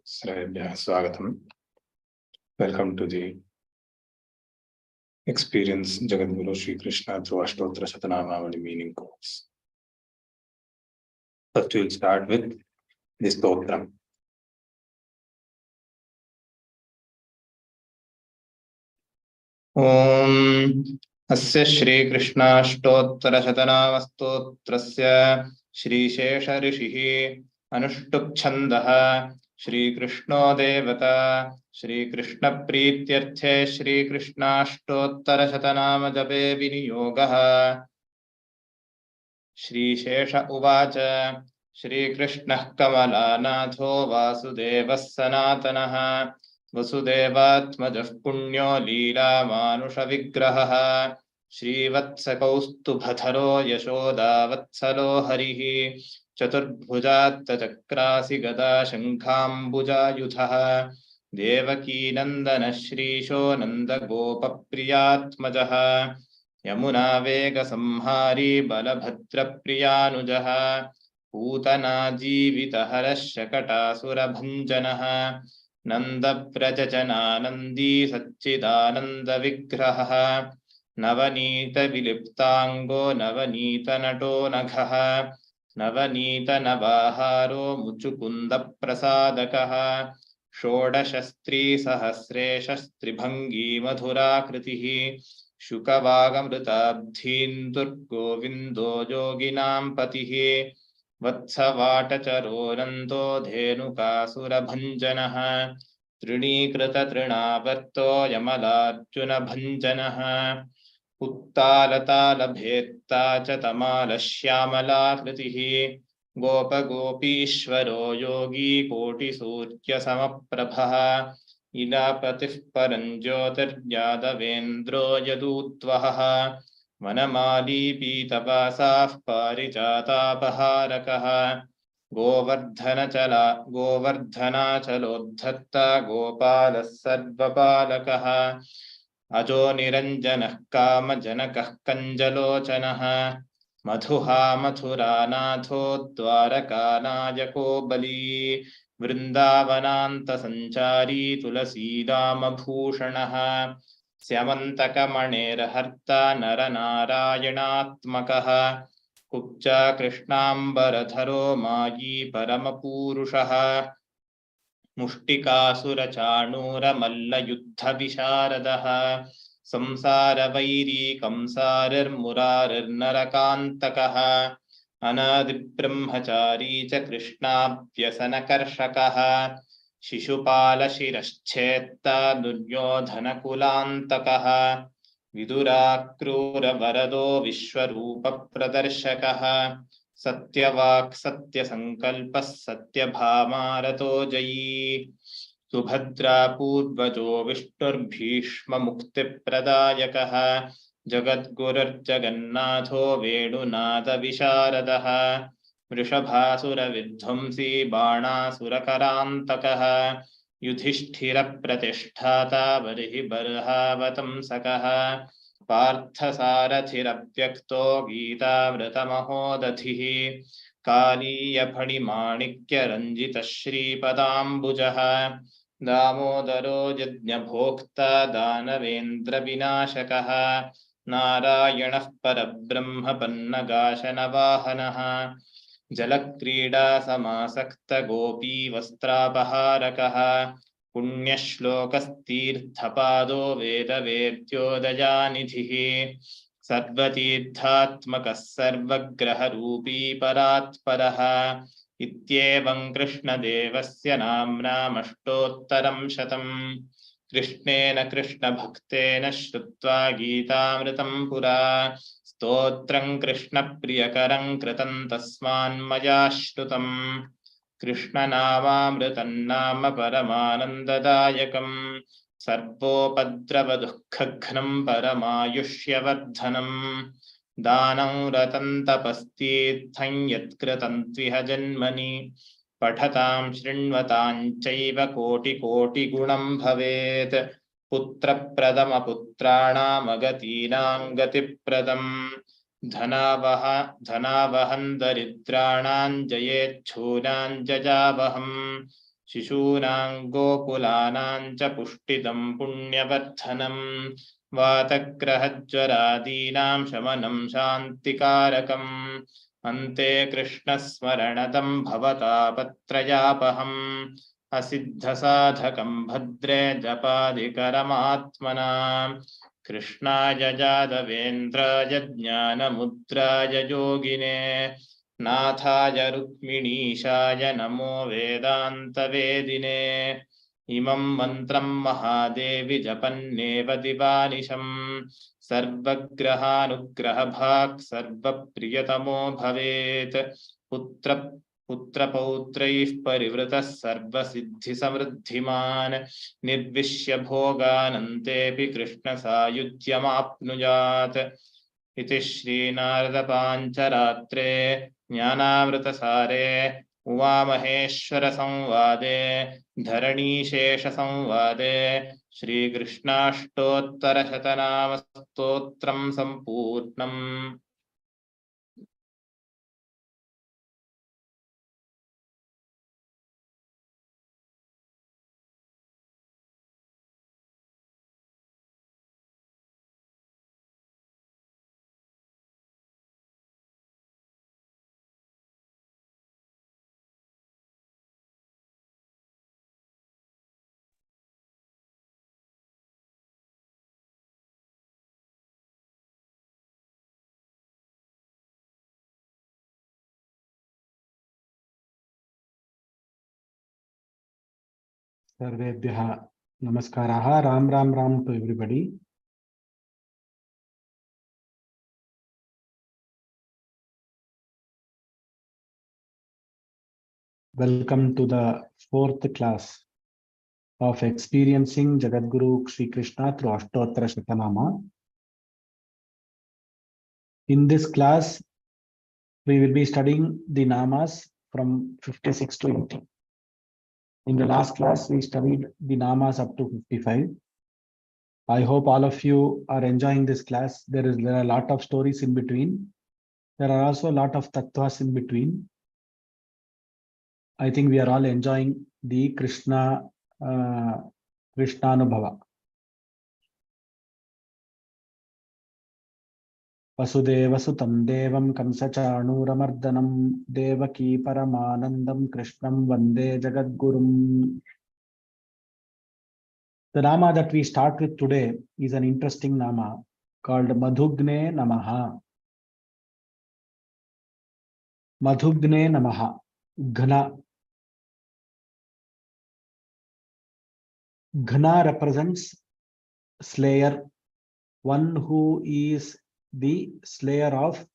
Srayabhya Swagatam. Welcome to the Experience Jagadguru Srikrishna through Ashtottara Shatanamavali meaning course. First, we'll start with the Stotram. Om Asya Shri Krishna Ashtottara Shatanamavali Shri Shesha Rishihi Anushtup Chandaha Shri Krishna Devata Shri Krishna Prityarthe Shri Krishna Ashtottara Shatanama Jape Viniyogaha Shri Shesha Uvacha Shri Krishna Kamalanatho Vasudevas Sanatanaha Vasudevatmajah Punyo Leela Manusha Vigraha Shri Vatsa-kaustubhatharo Yashoda Vatsalo Harihi Chaturbhujatta Chakrasi Gada Shankhambuja Yuthaha Devaki Nandana Shrisho Nanda Gopa Priyatmajaha Yamuna Vega Samhari Balabhadra Priyanujaha Putana Jivita Harashakata Surabhanjanaha Nanda Prajajana Nandi Satchidananda Vigraha Navanita Viliptango Navanita Nato Naghaha Navanita Navaharo Muchukunda Prasadakaha Shodashastri Sahasre Shastri Bhangi Madhura Kritihi Shukavagamrutabdhin Durgovindo Yoginam Patihi Vatsavacharo Nanto Dhenukasura Bhanjanaha Trinikrita Trinavarto Yamalarjuna Bhanjanaha Uttalatala Bhetta Chatamala Shyamala Kritihi Gopa Gopishwaro Yogi Koti Surya Samaprabha Ilapatif Paranjyotir Yadavendro Yadutvaha Vanamali Pitapasaf Parijata Baharakaha Govardhana Chalodhatta Gopala Sarvapalakaha Ajo Niranjanah Kama Janakah Kanjalocanaha Madhuha Mathuranaatho Dwaraka Nayako Bali Vrindavananta Sanchari Tulasidama Bhushanaha Syamantakamanera Harta Naranarayanatmakaha Kupcha Krishnambaradharo Mayi Paramapurushaha Mushtika Chanura Malla Yuddha Visharadaha Samsara Vairi Kamsarir Murarir Narakantakaha Anadi Brahmachari Cha Krishna Vyasana Karshakaha Shishupala Shirashcheta Duryodhana Kulantakaha Vidura Krura Varado Vishwarupa Pradarshakaha Satyavak Satya Sankalpas Satya Bhamarato Jayi Subhadra Purvajo Vishnur Bhishma Mukti Pradayakaha Jagadgurur Jagannatho Vedunada Visharadaha Vrishabhasura Vidhvamsi Bana Surakarantakaha Yudhishthira Pratisthata Varihi Barhavatam Sakaha Parthasarathiravyakto Gita Vrtamahodadhihi Kaliya Phadimanikya Ranjita Shri Padambujaha Damodaro Yajna Bhokta Danavendra Vinashakaha Narayanah Parabrahma Pannagashana Vahanaha Jalakrida Samasakta Gopi Vastrapaharakaha Punyashlokastirthapado Veda Vedyodayanithi Sarvatirthatmakas Sarvagraha Rupi Paratparaha Ityevam Krishna Devasya Namna Ashtottaram Shatam Krishnena Krishna Bhaktena Shrutva Gitamritam Pura Stotram Krishna Priyakaram Kritam Tasman Maya Shrutam Krishna Namamritam Nama Paramanandadayakam Sarvopadrava Dukkhaghram Paramayushyavardhanam Danam Ratantapastirtham Yatkritam Tviha Janmani Pathatam Shrinvatam Chaiva Koti Koti Gunam Bhavet Putra Pradama Putrana Magatinam Gati Pradam Dhanavahan Daridranan Jayet Chunan Jajavaham शिशूनां गोकुलानां च पुष्टिदं पुण्यवर्धनं वातग्रहज्वरादीनां शमनं शान्तिकारकम् अन्ते कृष्णस्मरणदं भवतापत्रयापहम् असिद्धसाधकं भद्रे जपादिकरमात्मना कृष्णाय यादवेन्द्राय ज्ञानमुद्राय योगिने नाथाय रुक्मिणीशाय नमो वेदान्तवेदिने इमं मन्त्रं महादेवि जपन्नेव दिवानिशम् सर्वग्रहानुग्रहभाक् सर्वप्रियतमो भवेत् पुत्रपौत्रैः परिवृतः सर्वसिद्धिसमृद्धिमान् निर्विश्य भोगानन्तेऽपि कृष्णसायुज्यमाप्नुयात् इति श्रीनारदपाञ्चरात्रे ज्ञानामृतसारे उमामहेश्वरसंवादे धरणीशेषसंवादे श्रीकृष्णाष्टोत्तरशतनामस्तोत्रं सम्पूर्णम्। सर्वेभ्यः नमस्काराः. Ram Ram Ram to everybody. Welcome to the fourth class of experiencing Jagadguru Srikrishna through Ashtottara Shatanama. In this class, we will be studying the namas from 56 to 80. In the last class, we studied the namas up to 55. I hope all of you are enjoying this class. There are a lot of stories in between. There are also a lot of tattvas in between. I think we are all enjoying the Krishnanubhava. Vasudeva Sutam Devam Kamsachanuramardanam Devaki Paramanandam Krishnam Vande Jagadgurum. The nama that we start with today is an interesting nama called Madhugne Namaha. Madhugne Namaha. Ghna. Ghna represents slayer, one who is the slayer of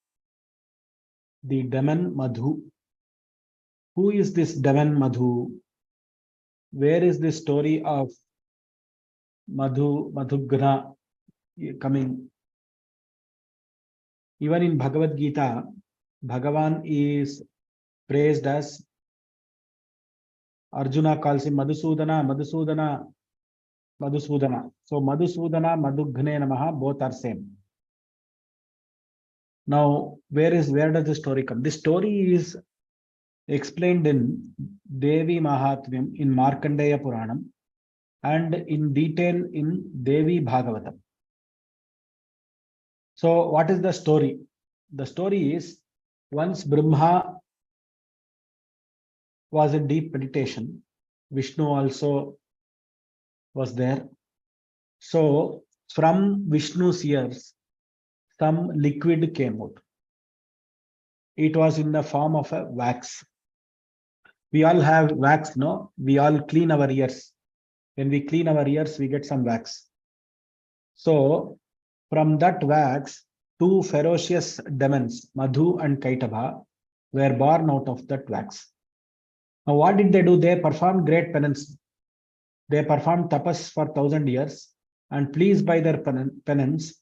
the demon Madhu. Who is this demon Madhu? Where is the story of Madhughna coming? Even in Bhagavad Gita, Bhagavan is praised as Arjuna calls him Madhusudana, Madhusudana, Madhusudana. So Madhusudana, Madhughne Namaha, both are same. Now, where does the story come? This story is explained in Devi Mahatmyam in Markandeya Puranam and in detail in Devi Bhagavatam. So what is the story? The story is, once Brahma was in deep meditation, Vishnu also was there. So from Vishnu's ears, some liquid came out. It was in the form of a wax. We all have wax, no? We all clean our ears. When we clean our ears, we get some wax. So from that wax, two ferocious demons, Madhu and Kaitava, were born out of that wax. Now, what did they do? They performed great penance. They performed tapas for 1,000 years, and pleased by their penance,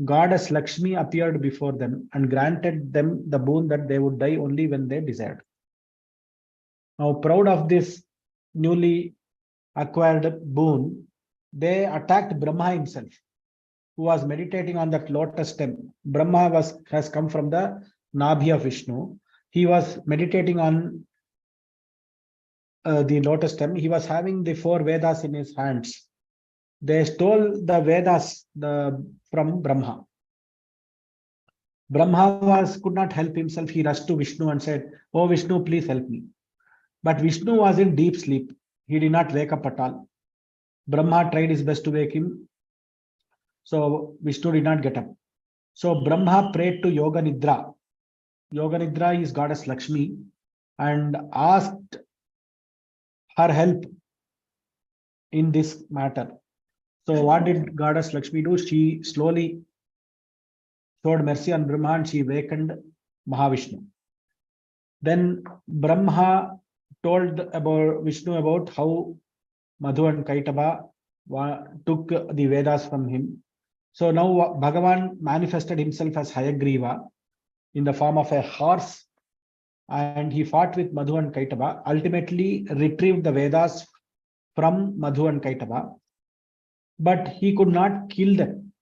Goddess Lakshmi appeared before them and granted them the boon that they would die only when they desired. Now, proud of this newly acquired boon, they attacked Brahma himself, who was meditating on that lotus stem. Brahma has come from the Nabhi of Vishnu. He was meditating on the lotus stem. He was having the 4 Vedas in his hands. They stole the Vedas from Brahma. Brahma could not help himself. He rushed to Vishnu and said, "Oh Vishnu, please help me." But Vishnu was in deep sleep. He did not wake up at all. Brahma tried his best to wake him. So Vishnu did not get up. So Brahma prayed to Yoga Nidra. Yoga Nidra is goddess Lakshmi, and asked her help in this matter. So what did goddess Lakshmi do? She slowly showed mercy on Brahma and she awakened Mahavishnu. Then Brahma told about Vishnu about how Madhu and Kaitaba took the Vedas from him. So now Bhagavan manifested himself as Hayagriva in the form of a horse, and he fought with Madhu and Kaitaba, ultimately retrieved the Vedas from Madhu and Kaitaba, but he could not kill them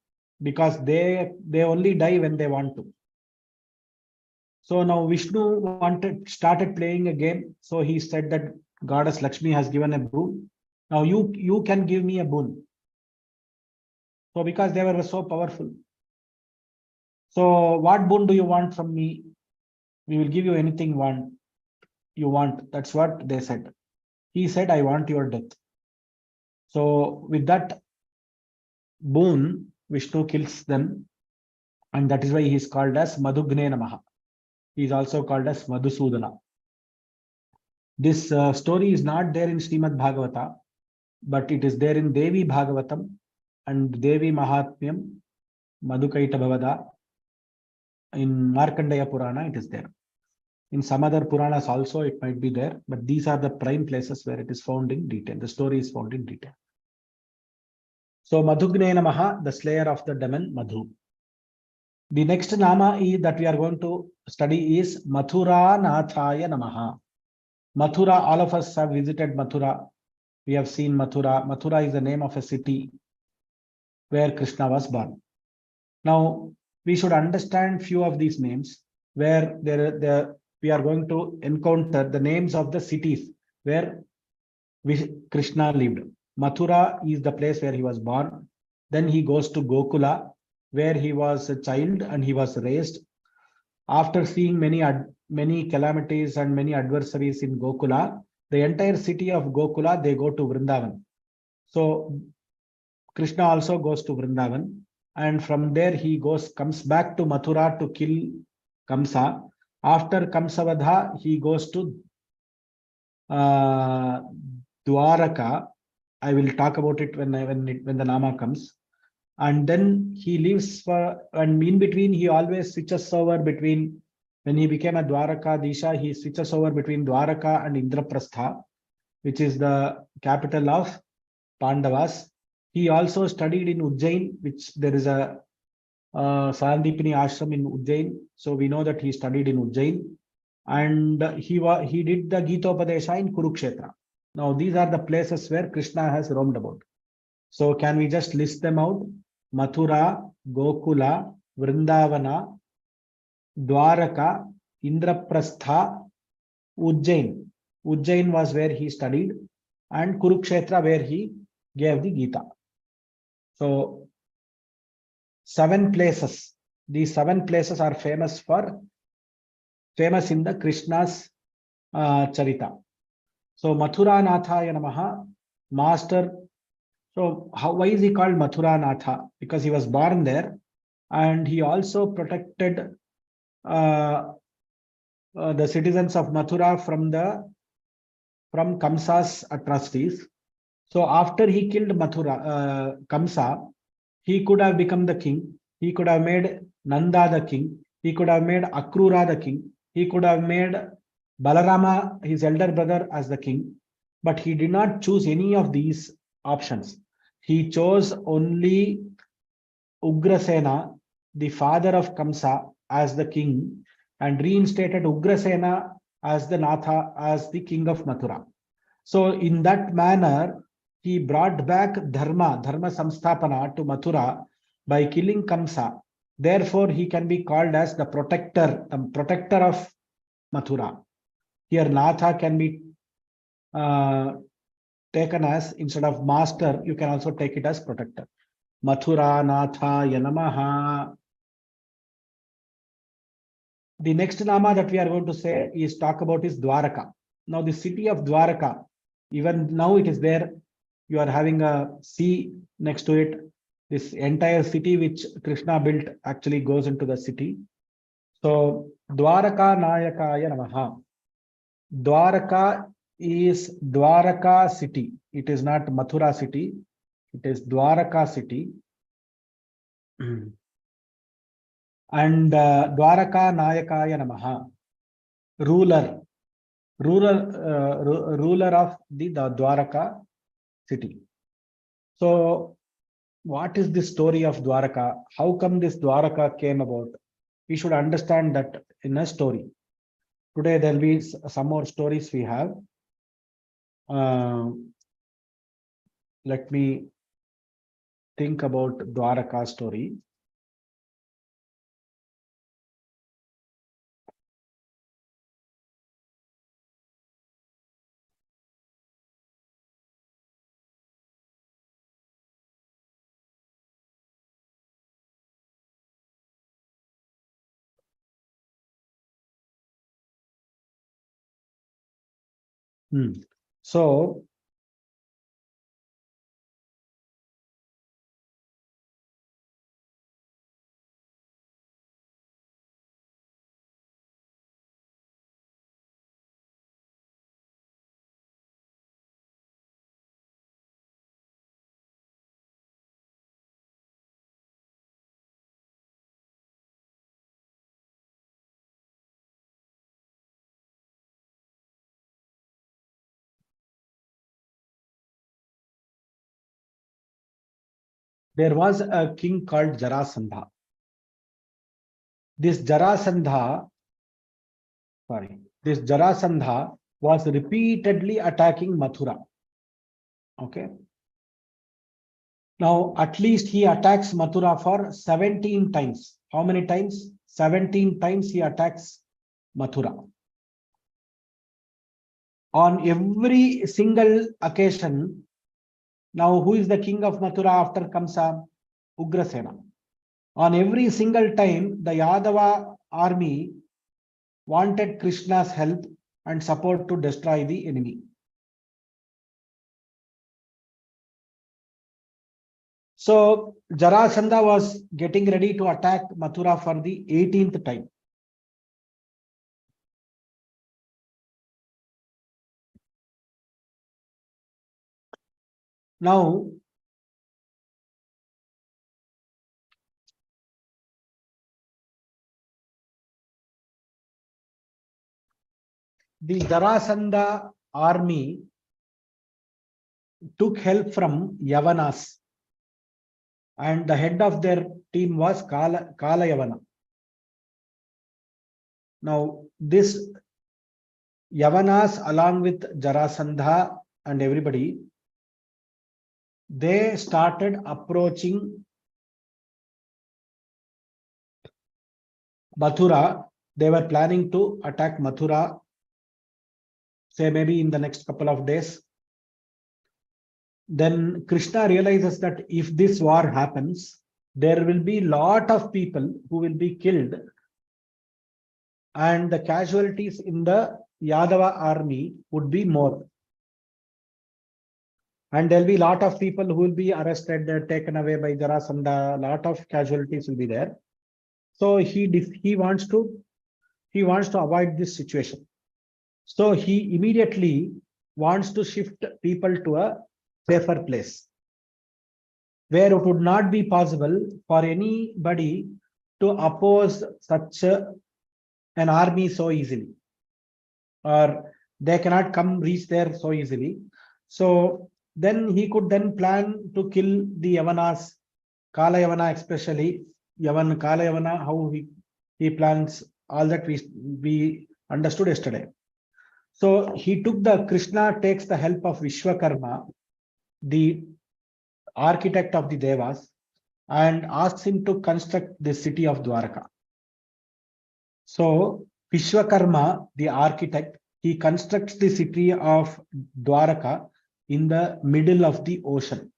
because they only die when they want to. So now Vishnu started playing a game. So he said that goddess Lakshmi has given a boon. Now you can give me a boon. So because they were so powerful. So what boon do you want from me? We will give you anything you want. That's what they said. He said, I want your death. So with that boon, Vishnu kills them. And that is why he is called as Madhugne Namaha. He is also called as Madhusudana. This story is not there in Srimad Bhagavata, but it is there in Devi Bhagavatam and Devi Mahatmyam, Madhukaita Bhavada. In Markandeya Purana, it is there. In some other Puranas also, it might be there, but these are the prime places where it is found in detail. The story is found in detail. So, Madhugne Namaha, the slayer of the demon Madhu. The next Nama that we are going to study is Mathura Nathaya Namaha. Mathura, all of us have visited Mathura. We have seen Mathura. Mathura is the name of a city where Krishna was born. Now, we should understand few of these names where we are going to encounter the names of the cities where Krishna lived. Mathura is the place where he was born. Then he goes to Gokula, where he was a child and he was raised. After seeing many calamities and many adversaries in Gokula, the entire city of Gokula, they go to Vrindavan. So Krishna also goes to Vrindavan, and from there he comes back to Mathura to kill Kamsa. After Kamsavadha, he goes to Dwaraka. I will talk about it when the Nama comes. And then he lives and in between he always switches over between, when he became a Dwarakadisha, he switches over between Dwaraka and Indraprastha, which is the capital of Pandavas. He also studied in Ujjain, which there is a Sandipini ashram in Ujjain. So we know that he studied in Ujjain. And he did the Gitopadesha in Kurukshetra. Now these are the places where Krishna has roamed about. So can we just list them out? Mathura, Gokula, Vrindavana, Dwaraka, Indraprastha, Ujjain. Ujjain was where he studied, and Kurukshetra where he gave the Gita. So 7 places. These 7 places are famous in the Krishna's Charita. So Mathura Nathaya Namaha, master. So why is he called Mathura Natha? Because he was born there, and he also protected the citizens of Mathura from Kamsa's atrocities. So after he killed Kamsa, he could have become the king. He could have made Nanda the king. He could have made Akrura the king. He could have made Balarama, his elder brother, as the king. But he did not choose any of these options. He chose only Ugrasena, the father of Kamsa, as the king, and reinstated Ugrasena as the Natha, as the king of Mathura. So in that manner, he brought back Dharma Samsthapana to Mathura by killing Kamsa. Therefore, he can be called as the protector of Mathura. Here Natha can be taken as, instead of master, you can also take it as protector. Mathura Nathaya Namaha. The next nama that we are going to say is talk about is Dwaraka. Now the city of Dwaraka, even now it is there. You are having a sea next to it. This entire city which Krishna built actually goes into the city. So Dwaraka Nayakaya Namaha. Dwaraka is Dwaraka city. It is not Mathura city. It is Dwaraka city. And Dwaraka Nayakaya Namaha. Ruler of the Dwaraka city. So what is the story of Dwaraka? How come this Dwaraka came about? We should understand that in a story. Today there will be some more stories we have. Let me think about Dwaraka story. So there was a king called Jarasandha. This Jarasandha was repeatedly attacking Mathura. Okay. Now, at least he attacks Mathura for 17 times. How many times? 17 times he attacks Mathura. On every single occasion, now who is the king of Mathura after Kamsa? Ugrasena. On every single time, the Yadava army wanted Krishna's help and support to destroy the enemy. So Jarasandha was getting ready to attack Mathura for the 18th time. Now, the Jarasandha army took help from Yavanas, and the head of their team was Kala Yavana. Now, this Yavanas, along with Jarasandha and everybody, they started approaching Mathura. They were planning to attack Mathura, say maybe in the next couple of days. Then Krishna realizes that if this war happens, there will be a lot of people who will be killed, and the casualties in the Yadava army would be more. And there will be a lot of people who will be arrested, taken away by Jarasandha. A lot of casualties will be there. So he wants to avoid this situation. So he immediately wants to shift people to a safer place, where it would not be possible for anybody to oppose such an army so easily, or they cannot reach there so easily. So then he could then plan to kill the Yavanas, Kala Yavana especially, Kala Yavana, how he plans, all that we understood yesterday. So Krishna takes the help of Vishwakarma, the architect of the Devas, and asks him to construct the city of Dwaraka. So Vishwakarma, the architect, he constructs the city of Dwaraka in the middle of the ocean.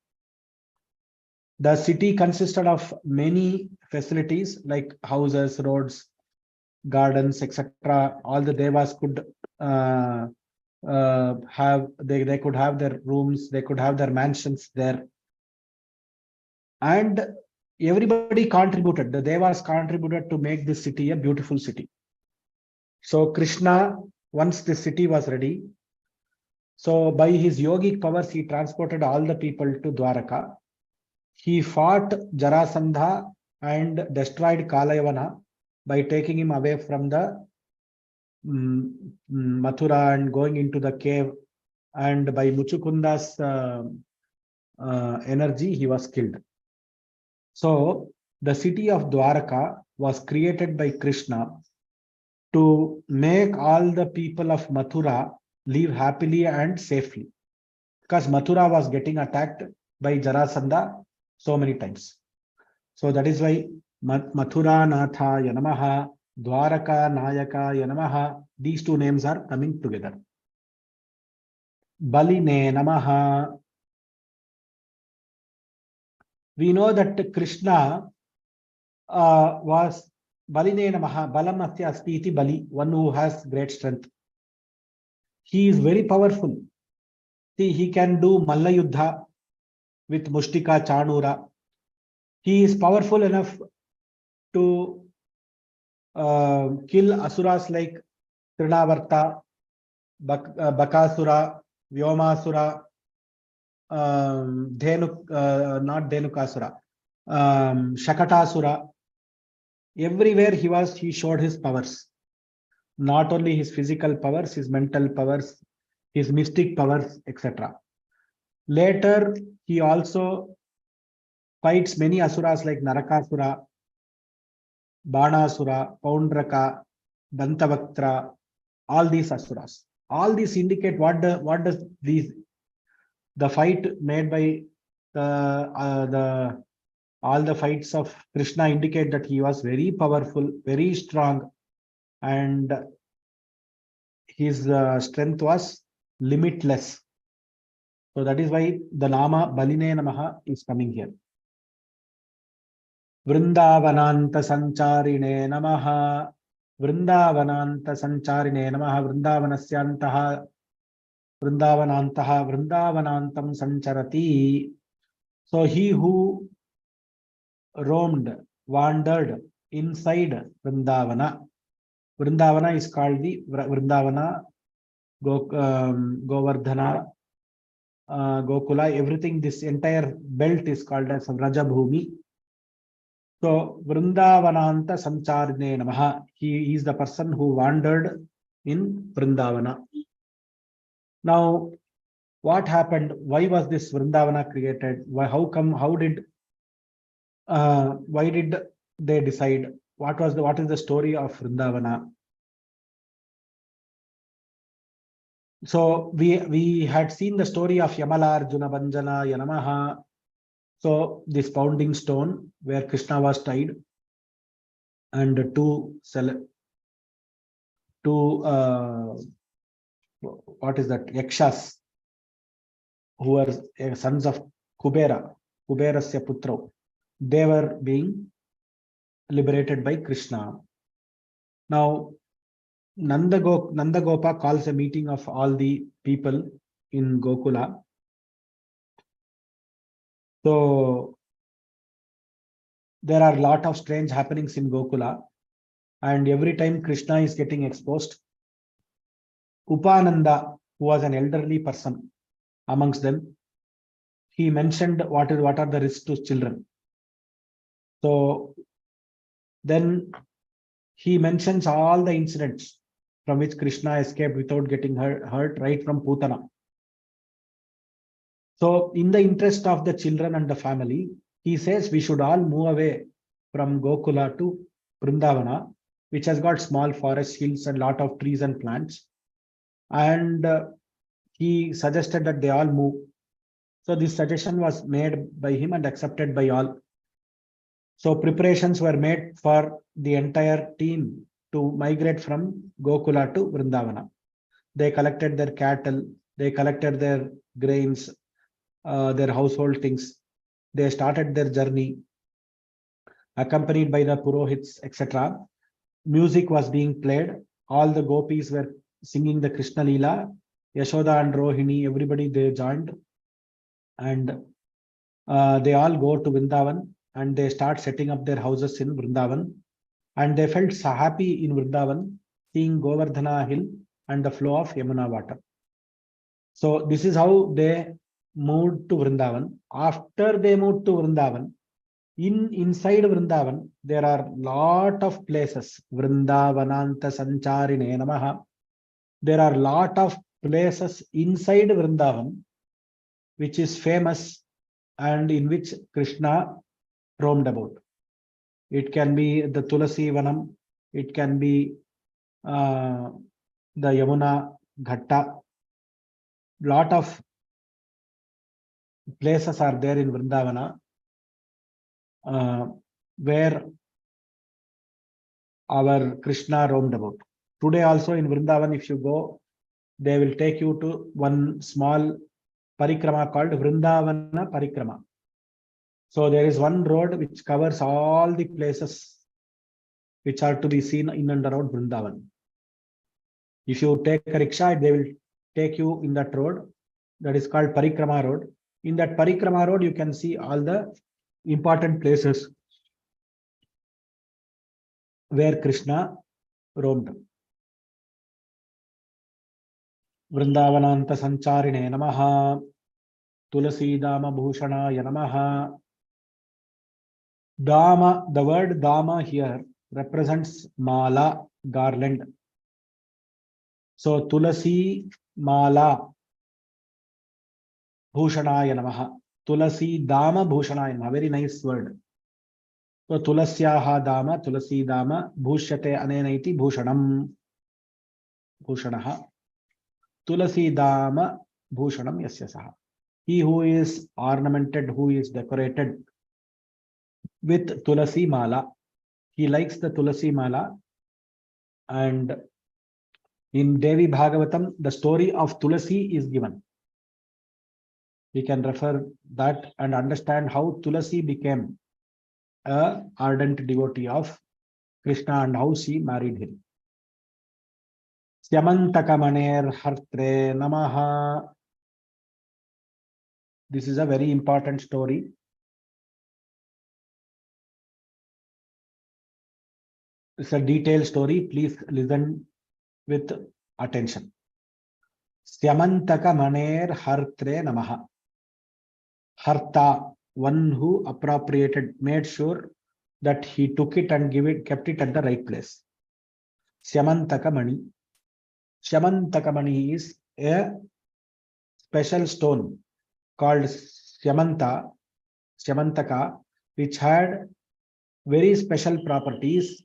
The city consisted of many facilities like houses, roads, gardens, etc. All the devas could have, they could have their rooms, they could have their mansions there. And everybody contributed, the devas contributed to make this city a beautiful city. So Krishna, once the city was ready, so by his yogic powers, he transported all the people to Dwaraka. He fought Jarasandha and destroyed Kalayavana by taking him away from the Mathura and going into the cave. And by Muchukunda's energy, he was killed. So the city of Dwaraka was created by Krishna to make all the people of Mathura live happily and safely. Because Mathura was getting attacked by Jarasandha so many times. So that is why Mathura Nathaya Namaha, Dwaraka Nayakaya Namaha, these two names are coming together. Baline Namaha. We know that Krishna was Baline Namaha, Balam Asya Asti iti Bali, one who has great strength. He is very powerful. See, he can do Malla Yuddha with Mushtika Chanura. He is powerful enough to kill asuras like Trinavarta, Bakasura, Vyoma-samskrta, not Dhenukasura, Shakatasura. Everywhere he showed his powers. Not only his physical powers, his mental powers, his mystic powers, etc. Later, he also fights many asuras like Narakasura, Banasura, Paundraka, Dantavaktra, all these asuras. All these indicate what does the fight made by all the fights of Krishna indicate that he was very powerful, very strong, and his strength was limitless. So that is why the Nama Baline Namaha is coming here. Vrindavananta Sancharine Namaha. Vrindavananta Sancharine Namaha. Vrindavanasyantaha. Vrindavanantaha. Vrindavanantam Sancharati. So he who roamed, wandered inside Vrindavana. Vrindavana is called the Vrindavana, Govardhana, Gokula, everything, this entire belt is called as Rajabhumi. So Vrindavananta Sancharine Namaha. He is the person who wandered in Vrindavana. Now, what happened? Why was this Vrindavana created? Why did they decide? What is the story of Vrindavana? So we had seen the story of Yamala Arjuna Banjana Yanamaha. So this pounding stone where Krishna was tied, and two what is that? Yakshas, who were sons of Kuberasya Putro. They were being liberated by Krishna. Now, Nandagopa calls a meeting of all the people in Gokula. So there are a lot of strange happenings in Gokula, and every time Krishna is getting exposed, Upananda, who was an elderly person amongst them, he mentioned what are the risks to children. So then he mentions all the incidents from which Krishna escaped without getting hurt right from Putana. So in the interest of the children and the family, he says we should all move away from Gokula to Vrindavana, which has got small forest, hills, and lot of trees and plants. And he suggested that they all move. So this suggestion was made by him and accepted by all. So preparations were made for the entire team to migrate from Gokula to Vrindavana. They collected their cattle, they collected their grains, their household things. They started their journey, accompanied by the Purohits, etc. Music was being played. All the gopis were singing the Krishna Leela. Yashoda and Rohini, everybody they joined. And they all go to Vrindavan and they start setting up their houses in Vrindavan. And they felt so happy in Vrindavan, seeing Govardhana hill and the flow of Yamuna water. So this is how they moved to Vrindavan. After they moved to Vrindavan, inside Vrindavan, there are lot of places. Vrindavananta Sancharine Namaha. There are lot of places inside Vrindavan, which is famous and in which Krishna roamed about. It can be the Tulasi Vanam, it can be the Yamuna Ghatta. Lot of places are there in Vrindavana where our Krishna roamed about. Today also in Vrindavan, if you go, they will take you to one small parikrama called Vrindavana Parikrama. So there is one road which covers all the places which are to be seen in and around Vrindavan. If you take a rickshaw, they will take you in that road. That is called Parikrama Road. In that Parikrama Road, you can see all the important places where Krishna roamed. Vrindavananta Sancharine Namaha. Tulasi Dama Bhushanaya Namaha. Dama, the word Dama here represents Mala, garland. So Tulasi Mala Bhushanaya Namaha. Tulasi Dama Bhushanaya Namaha. Very nice word. So Tulasyaha Dama, Tulasi Dama, Bhushyate Anenaiti Bhushanam. Bhushanaha. Tulasi Dama Bhushanam Yasyasaha. He who is ornamented, who is decorated with Tulasi Mala. He likes the Tulasi Mala. And in Devi Bhagavatam, the story of Tulasi is given. We can refer that and understand how Tulasi became an ardent devotee of Krishna and how she married him. Syamantaka-maner hartre namaha. This is a very important story. It's a detailed story. Please listen with attention. Syamantaka-maner hartre namaha. Harta, one who appropriated, made sure that he took it and kept it at the right place. Syamantaka-mani. Syamantaka-mani is a special stone called Syamantaka, which had very special properties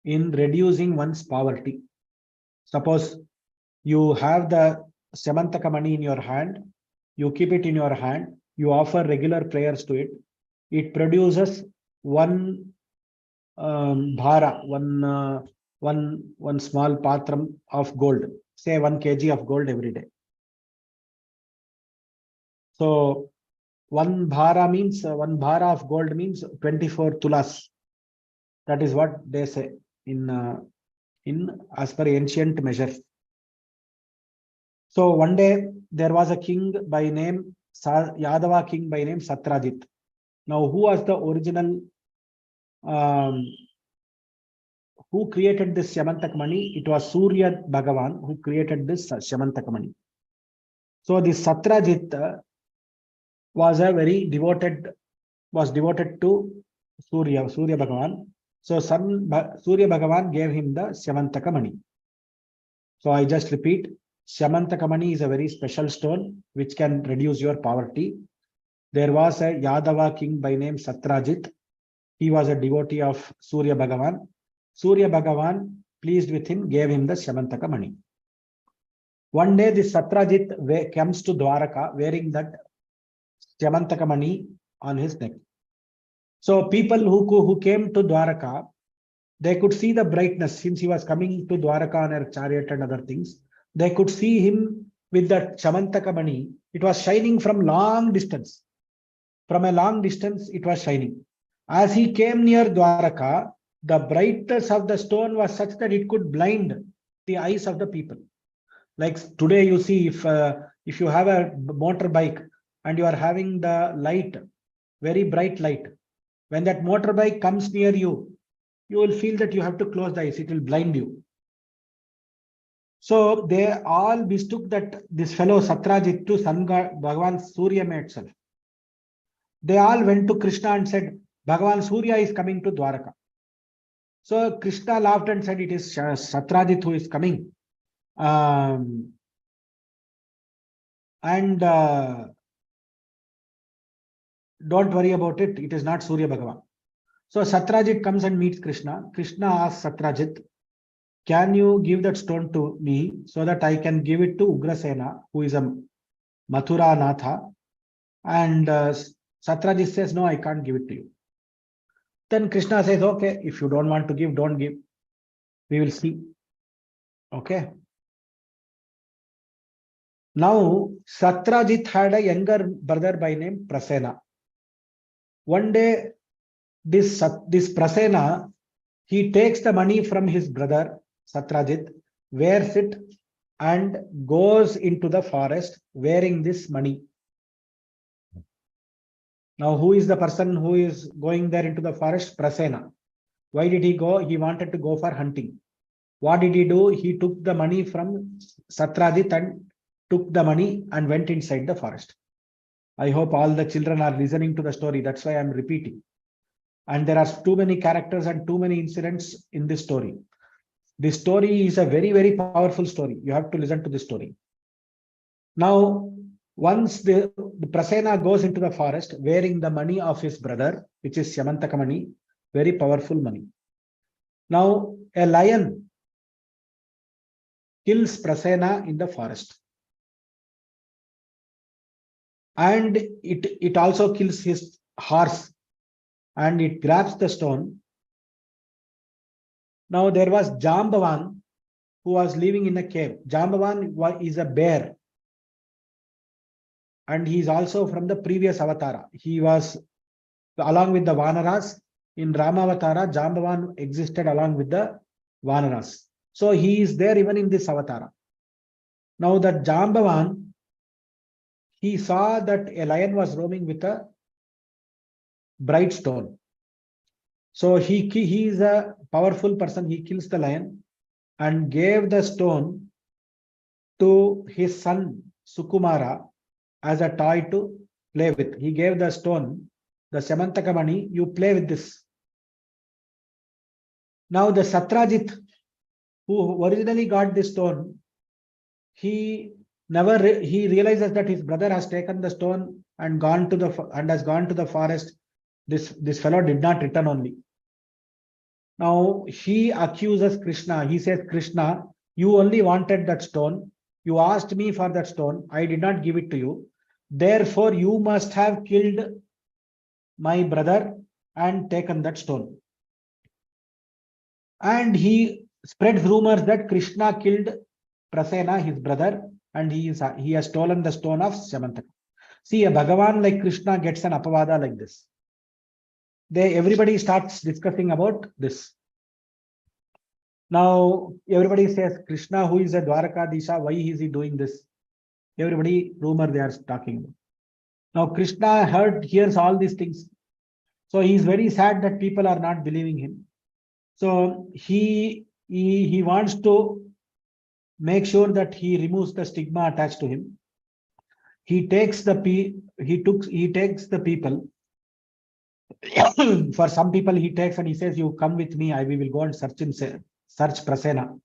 in reducing one's poverty. Suppose you have the Syamantaka-mani in your hand, you keep it in your hand, you offer regular prayers to it, it produces one bhara, one small patram of gold, say 1 kg of gold every day. So one bhara means, 1 bhara of gold means 24 tulas. That is what they say in as per ancient measures. So one day there was a king by name, Yadava king by name Satrajit. Now who was the original, who created this Syamantaka-mani? It was Surya Bhagavan who created this Syamantaka-mani. So this Satrajit was devoted to Surya Bhagavan. So Surya Bhagavan gave him the Syamantaka-mani. So I just repeat, Syamantaka-mani is a very special stone which can reduce your poverty. There was a Yadava king by name Satrajit. He was a devotee of Surya Bhagavan. Surya Bhagavan, pleased with him, gave him the Syamantaka-mani. One day this Satrajit comes to Dwaraka wearing that Syamantaka-mani on his neck. So people who came to Dwaraka, they could see the brightness since he was coming to Dwaraka on a chariot and other things. they could see him with that Chamantaka Mani. It was shining from long distance. From a long distance, it was shining. As he came near Dwaraka, the brightness of the stone was such that it could blind the eyes of the people. Like today, you see, if you have a motorbike and you are having the light, very bright light, when that motorbike comes near you, you will feel that you have to close the eyes. It will blind you. So they all mistook that this fellow Satrajit to Sun God, Bhagavan Surya itself. They all went to Krishna and said, Bhagavan Surya is coming to Dwaraka. So Krishna laughed and said, it is Satrajit who is coming. And don't worry about it. It is not Surya Bhagavan. So Satrajit comes and meets Krishna. Krishna asks Satrajit, can you give that stone to me so that I can give it to Ugrasena, who is a Mathura Natha? And Satrajit says, no, I can't give it to you. Then Krishna says, okay, if you don't want to give, don't give. We will see. Okay. Now, Satrajit had a younger brother by name Prasena. One day, this Prasena, he takes the money from his brother Satrajit, wears it, and goes into the forest wearing this money. Now, who is the person who is going there into the forest? Prasena. Why did he go? He wanted to go for hunting. What did he do? He took the money from Satrajit and took the money and went inside the forest. I hope all the children are listening to the story. That's why I'm repeating. And there are too many characters and too many incidents in this story. This story is a very, very powerful story. You have to listen to this story. Now, once the Prasena goes into the forest wearing the money of his brother, which is Syamantaka money, very powerful money. Now, a lion kills Prasena in the forest. And it also kills his horse, and it grabs the stone. Now there was Jambavan who was living in a cave. Jambavan is a bear, and he is also from the previous avatara. He was along with the Vanaras. In Ramavatara, Jambavan existed along with the Vanaras. So he is there even in this avatara. Now that Jambavan, he saw that a lion was roaming with a bright stone. So he is a powerful person. He kills the lion and gave the stone to his son Sukumara as a toy to play with. He gave the stone, the Samantaka money, you play with this. Now the Satrajit, who originally got this stone, he realizes that his brother has taken the stone and has gone to the forest. This fellow did not return only. Now he accuses Krishna. He says, Krishna, you only wanted that stone. You asked me for that stone. I did not give it to you. Therefore, you must have killed my brother and taken that stone. And he spreads rumors that Krishna killed Prasena, his brother, and he has stolen the stone of Samantaka. See, a Bhagavan like Krishna gets an apavada like this. Everybody starts discussing about this. Now, everybody says, Krishna, who is a Dwarakadisha, why is he doing this? Everybody, rumor they are talking about. Now, Krishna hears all these things. So he is very sad that people are not believing him. So he wants to make sure that he removes the stigma attached to him. He takes the people. For some people he takes and he says, you come with me, we will go and search Prasena.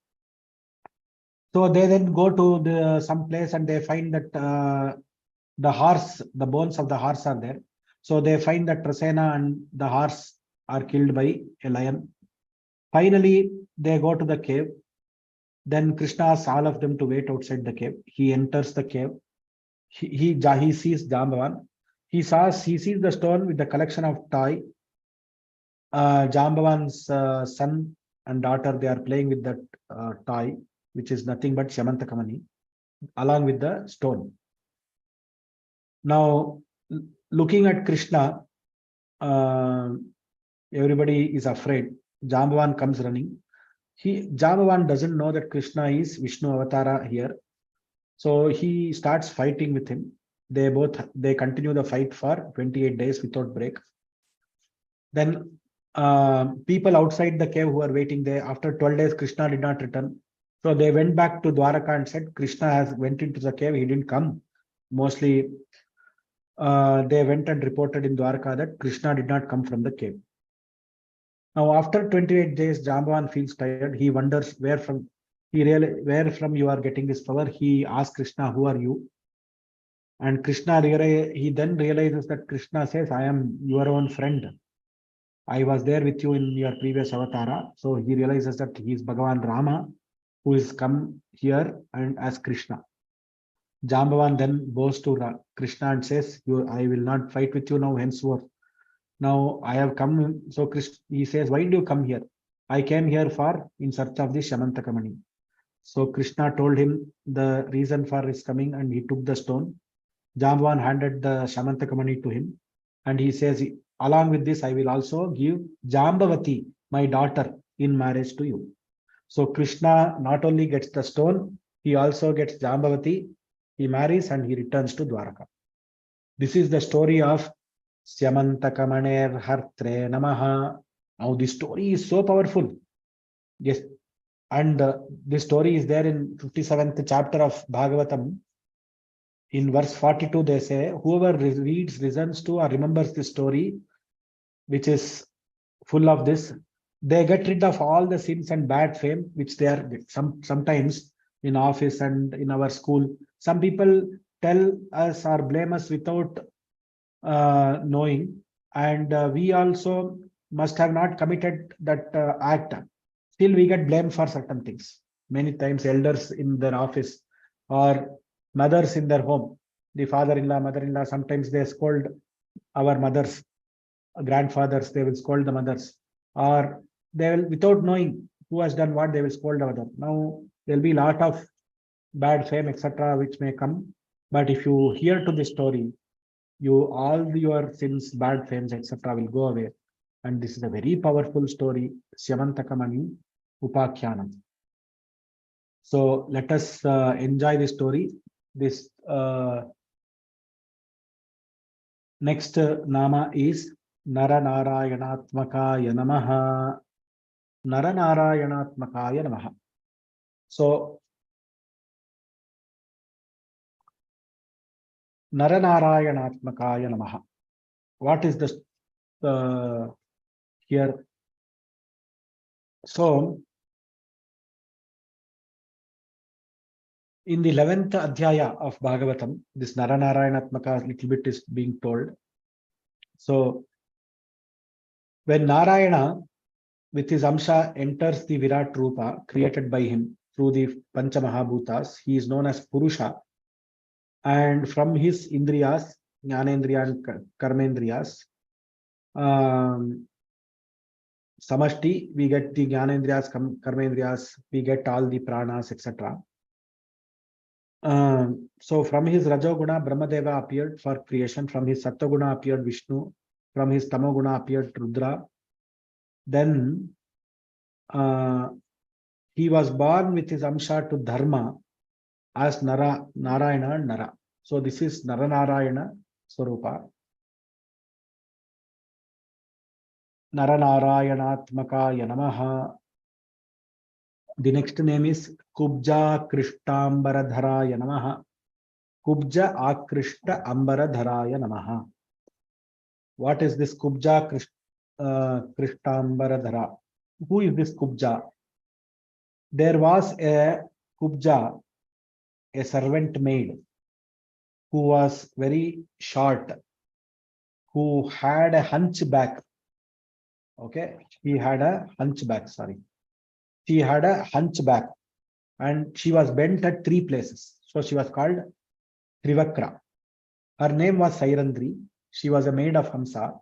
So they then go to some place and they find that the bones of the horse are there. So they find that Prasena and the horse are killed by a lion. Finally, they go to the cave. Then Krishna asks all of them to wait outside the cave. He enters the cave. He sees Jambavan. He sees the stone with the collection of toy. Jambavan's son and daughter, they are playing with that toy. which is nothing but Shamantakamani, along with the stone. Now, looking at Krishna, everybody is afraid. Jambavan comes running. Jambavan doesn't know that Krishna is Vishnu Avatara here. So he starts fighting with him. They continue the fight for 28 days without break. Then people outside the cave who were waiting there, after 12 days, Krishna did not return. So they went back to Dwaraka and said, Krishna has went into the cave, he didn't come. Mostly they went and reported in Dwaraka that Krishna did not come from the cave. Now, after 28 days, Jambavan feels tired. He wonders where from you are getting this power. He asks Krishna, who are you? And Krishna, he then realizes that Krishna says, I am your own friend. I was there with you in your previous avatara. So he realizes that he is Bhagavan Rama, who is come here and as Krishna. Jambavan then goes to Krishna and says, I will not fight with you now henceforth. Now I have come. So he says, why did you come here? I came here in search of the Shamantakamani. So Krishna told him the reason for his coming, and he took the stone. Jambavan handed the Shamantakamani to him, and he says, along with this, I will also give Jambavati, my daughter, in marriage to you. So Krishna not only gets the stone, he also gets Jambavati. He marries and he returns to Dwaraka. This is the story of Syamantakamanir Hartre Namaha. Now this story is so powerful. Yes. And this story is there in 57th chapter of Bhagavatam. In verse 42, they say, whoever reads, listens to, or remembers this story, which is full of this, they get rid of all the sins and bad fame, which they are sometimes in office and in our school. Some people tell us or blame us without knowing, and we also must have not committed that act. Still, we get blamed for certain things. Many times, elders in their office or mothers in their home, the father-in-law, mother-in-law, sometimes they scold our mothers, grandfathers, they will scold the mothers, or they will, without knowing who has done what, they will scold the mother. Now, there will be a lot of bad fame, etc., which may come. But if you hear to this story, all your sins, bad fames, etc., will go away. And this is a very powerful story, Syamantakamani Upakhyanam. So let us enjoy this story. This next nama is Naranarayanatmakaya Namaha. Naranarayanatmakaya Namaha. So Naranarayanatmakaya Namaha. What is this here? So in the 11th Adhyaya of Bhagavatam, this Naranarayanatmaka little bit is being told. So when Narayana with his Amsha enters the Virat Rupa created by him through the Panchamahabhutas, he is known as Purusha. And from his Indriyas, Jnanendriya and Karmendriyas, Samashti, we get the Jnanendriyas, Karmendriyas, we get all the pranas, etc. So from his Rajoguna, Brahmadeva appeared for creation. From his Sattoguna appeared Vishnu. From his Tamoguna appeared Rudra. Then he was born with his Amsha to Dharma as Narayana and Nara. So this is Naranarayana Swarupa. Naranarayanatmakaya Namaha. The next name is Kubja Krishtambaradharaya Namaha. Kubja Akrishta Ambaradharaya Namaha. What is this Kubja Krishtambaradhara? Who is this Kubja? There was a Kubja, a servant maid, who was very short, who had a hunchback. Okay, he had a hunchback, sorry. She had a hunchback and she was bent at 3 places. So she was called Trivakra. Her name was Sairandri. She was a maid of Hamsa.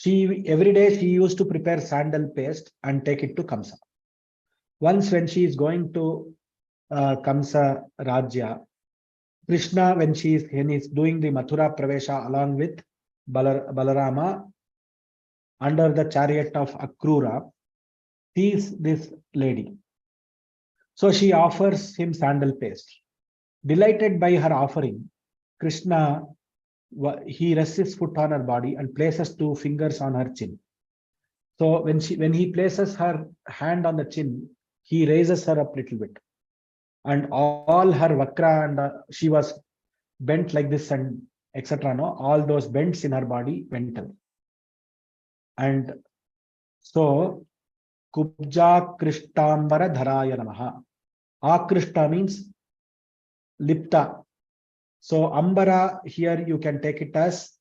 Every day she used to prepare sandal paste and take it to Kamsa. Once when she is going to Kamsa Rajya. Krishna, when he is doing the Mathura Pravesha along with Balarama under the chariot of Akrura, sees this lady. So she offers him sandal paste. Delighted by her offering, Krishna, he rests his foot on her body and places 2 fingers on her chin. So when he places her hand on the chin, he raises her up a little bit. And all her vakra and she was bent like this and etc. No, all those bends in her body went away. And so Kubja Krishtambara Dharaya Namaha. Akrishta means Lipta. So Ambara, here you can take it as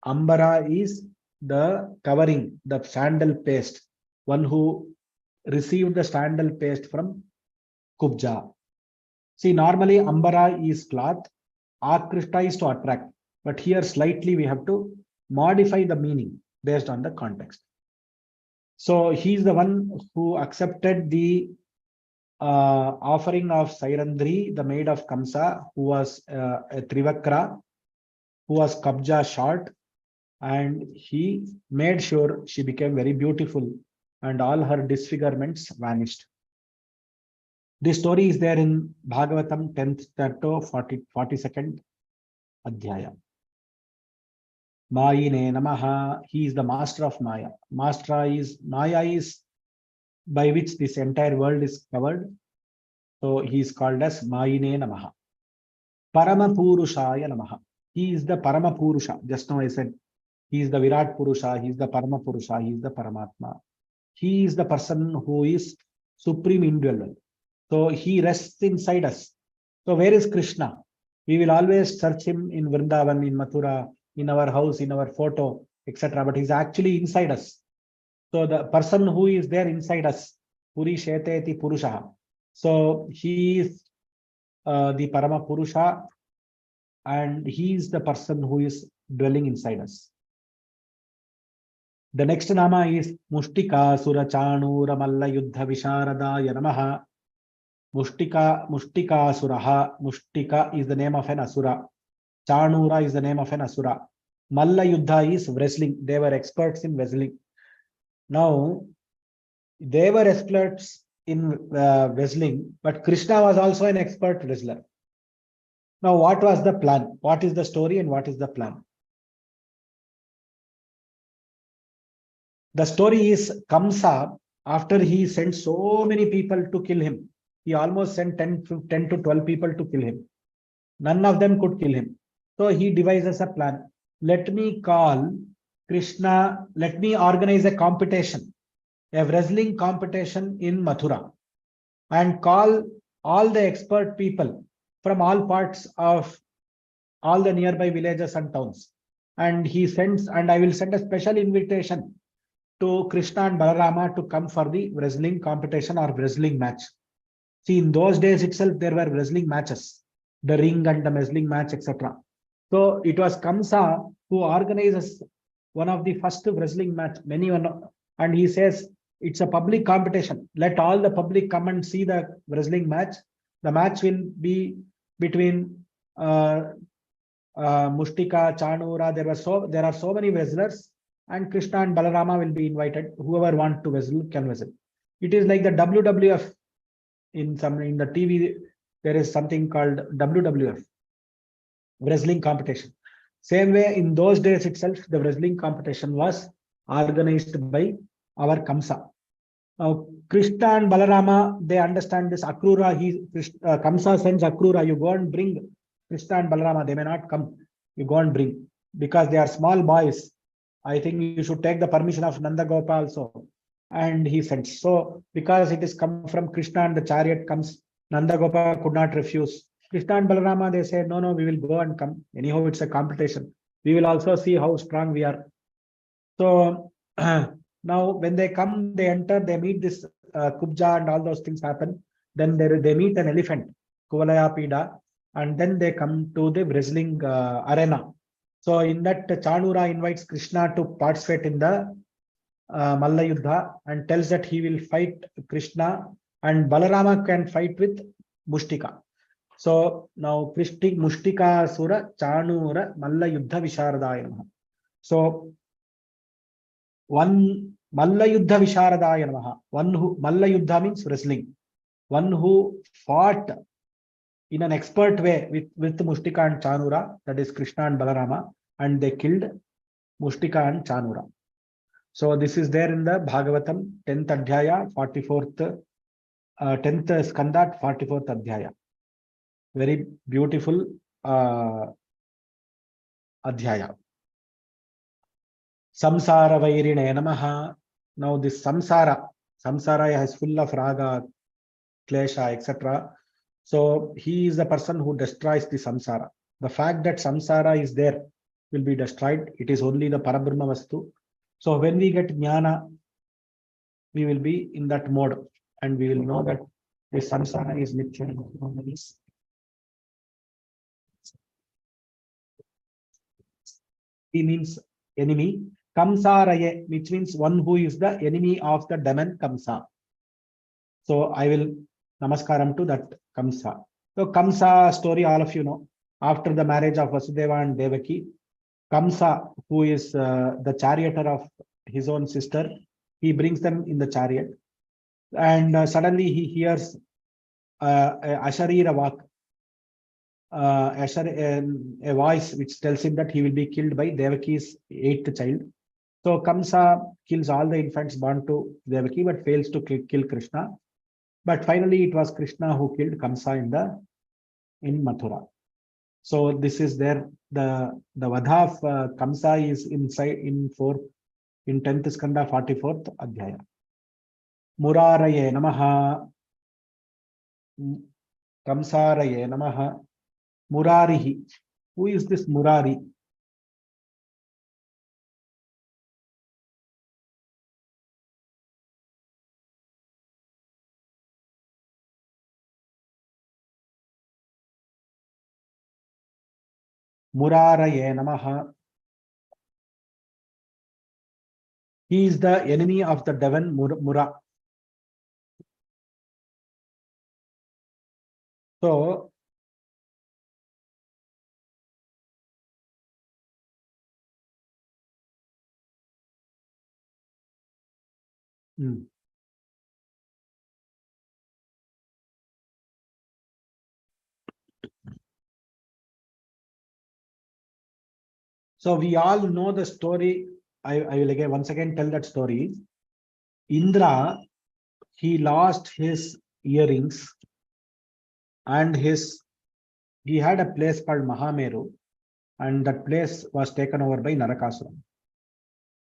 Ambara is the covering, the sandal paste, one who received the sandal paste from Kubja. See, normally Ambara is cloth, Akrishta is to attract, but here slightly we have to modify the meaning based on the context. So he is the one who accepted the offering of Sairandri, the maid of Kamsa, who was a Trivakra, who was Kabja short, and he made sure she became very beautiful and all her disfigurements vanished. This story is there in Bhagavatam 10th chapter 42nd Adhyaya. Mayine Namaha, he is the master of Maya. Maya is by which this entire world is covered. So he is called as Mayine Namaha. Paramapurushaya Namaha. He is the Paramapurusha. Just now I said, he is the Virat Purusha, he is the Paramapurusha, he is the Paramatma. He is the person who is supreme indwelling. So he rests inside us. So where is Krishna? We will always search him in Vrindavan, in Mathura, in our house, in our photo, etc. But he's actually inside us. So the person who is there inside us, Puri Sheteti Purusha. So he is the Parama Purusha, and he is the person who is dwelling inside us. The next nama is Mushtika Surachanura Malla Yuddha Visharadaya Namaha. Mushtika Suraha. Mushtika is the name of an Asura. Chanura is the name of an Asura. Malla Yuddha is wrestling. They were experts in wrestling. Now, they were experts in wrestling, but Krishna was also an expert wrestler. Now, what was the plan? What is the story and what is the plan? The story is Kamsa, after he sent so many people to kill him, he almost sent 10 to 12 people to kill him. None of them could kill him. So he devises a plan. Let me call Krishna, let me organize a competition, a wrestling competition in Mathura, and call all the expert people from all parts of all the nearby villages and towns. And he sends, and I will send a special invitation to Krishna and Balarama to come for the wrestling competition or wrestling match. See, in those days itself, there were wrestling matches, the ring and the wrestling match, etc. So it was Kamsa who organizes one of the first wrestling match, and he says, it's a public competition. Let all the public come and see the wrestling match. The match will be between Mushtika, Chanura. There are so many wrestlers, and Krishna and Balarama will be invited. Whoever wants to wrestle can wrestle. It is like the WWF. In the TV, there is something called WWF, wrestling competition. Same way, in those days itself, the wrestling competition was organized by our Kamsa. Now, Krishna and Balarama, they understand this. Akrura, Kamsa sends Akrura, you go and bring Krishna and Balarama. They may not come. You go and bring, because they are small boys. I think you should take the permission of Nanda Gopal also. And he sends. So, because it is come from Krishna and the chariot comes, Nanda Gopal could not refuse. Krishna and Balarama, they say, no, we will go and come. Anyhow, it's a competition. We will also see how strong we are. So, now when they come, they enter, they meet this Kubja and all those things happen. Then they meet an elephant, Kuvalaya Pida, and then they come to the wrestling arena. So, in that, Chanura invites Krishna to participate in the Malla Yuddha and tells that he will fight Krishna, and Balarama can fight with Mushtika. So now Mushtika Sura Chanura Malla Yuddha Visharadaya Namaha. So one Malla Yuddha Visharadaya Namaha. One who Malla Yuddha means wrestling. One who fought in an expert way with Mushtika and Chanura, that is Krishna and Balarama, and they killed Mushtika and Chanura. So this is there in the Bhagavatam 10th Adhyaya 44th 10th Skanda 44th Adhyaya. Very beautiful Adhyaya. Samsara Vairine Namaha. Now this Samsara is full of raga, klesha, etc. So he is the person who destroys the samsara. The fact that samsara is there will be destroyed. It is only the Parabrahma Vastu. So when we get jnana, we will be in that mode and we will know that the samsara is nitya. He means enemy. Kamsaraye, which means one who is the enemy of the demon Kamsa. So I will namaskaram to that Kamsa. So Kamsa story, all of you know. After the marriage of Vasudeva and Devaki, Kamsa, who is the charioteer of his own sister, he brings them in the chariot. And suddenly he hears Asharira Vak, a voice which tells him that he will be killed by Devaki's 8th child. So Kamsa kills all the infants born to Devaki, but fails to kill Krishna. But finally, it was Krishna who killed Kamsa in Mathura. So this is there. The Vadha of Kamsa is inside in 10th Skanda 44th Adhyaya. Muraraye Namaha. Kamsaraye Namaha. Murarihi. Who is this Murari? Muraraye Namaha. He is the enemy of the Devan Mura. So So we all know the story. I will again once again tell that story. Indra, he lost his earrings and he had a place called Mahameru, and that place was taken over by Narakasura.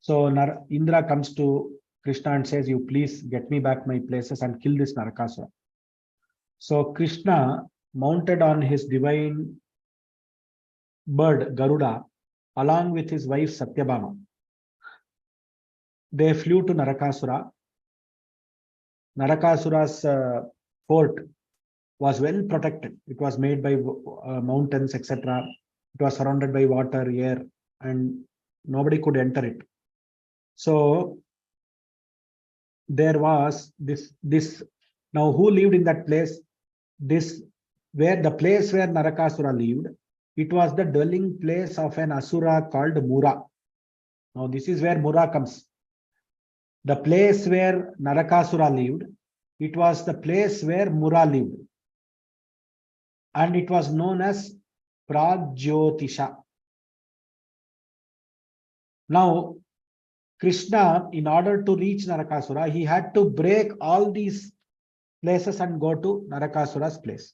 So Indra comes to Krishna and says, "You please get me back my places and kill this Narakasura." So Krishna, mounted on his divine bird Garuda, along with his wife Satyabhama, they flew to Narakasura. Narakasura's fort was well protected. It was made by mountains, etc. It was surrounded by water, air, and nobody could enter it. So there was this. Now, who lived in that place? The place where Narakasura lived, it was the dwelling place of an asura called Mura. Now, this is where Mura comes. The place where Narakasura lived, it was the place where Mura lived. And it was known as Prajyotisha. Now, Krishna, in order to reach Narakasura, he had to break all these places and go to Narakasura's place.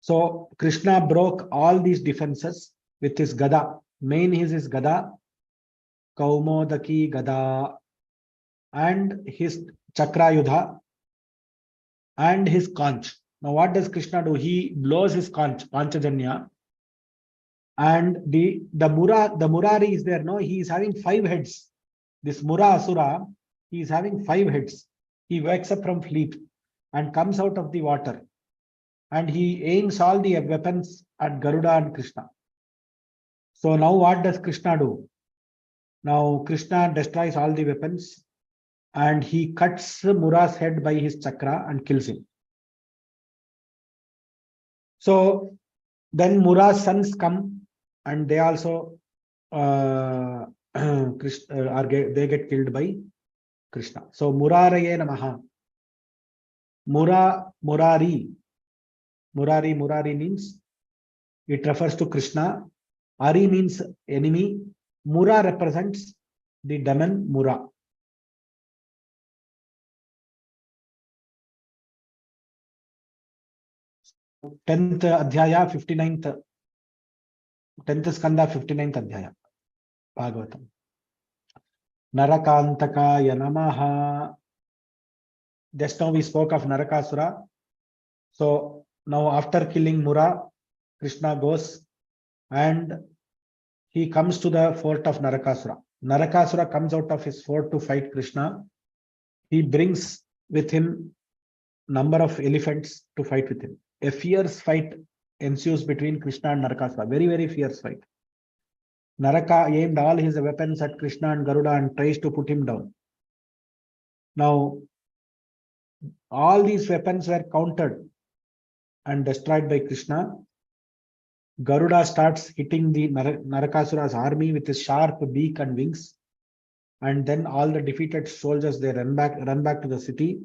So Krishna broke all these defenses with his Gada. Main is his Gada, Kaumodaki Gada, and his Chakrayudha, and his Conch. Now what does Krishna do? He blows his Conch, Panchajanya, and the Murari is there. No, he is having 5 heads. This Mura Asura, he is having 5 heads. He wakes up from sleep and comes out of the water, and he aims all the weapons at Garuda and Krishna. So now what does Krishna do? Now Krishna destroys all the weapons and he cuts Mura's head by his chakra and kills him. So then Mura's sons come and they also they get killed by Krishna. So Muraraye Namaha. Murari means it refers to Krishna. Ari means enemy. Mura represents the demon Mura. Tenth Adhyaya, 59th. 10th Skanda, 59th Adhyaya. Bhagavatam. Narakantakaya Namaha. Just now we spoke of Narakasura. So now after killing Mura, Krishna goes and he comes to the fort of Narakasura. Narakasura comes out of his fort to fight Krishna. He brings with him number of elephants to fight with him. A fierce fight ensues between Krishna and Narakasura. Very, very fierce fight. Naraka aimed all his weapons at Krishna and Garuda and tries to put him down. Now, all these weapons were countered and destroyed by Krishna. Garuda starts hitting the Narakasura's army with his sharp beak and wings. And then all the defeated soldiers, they run back to the city.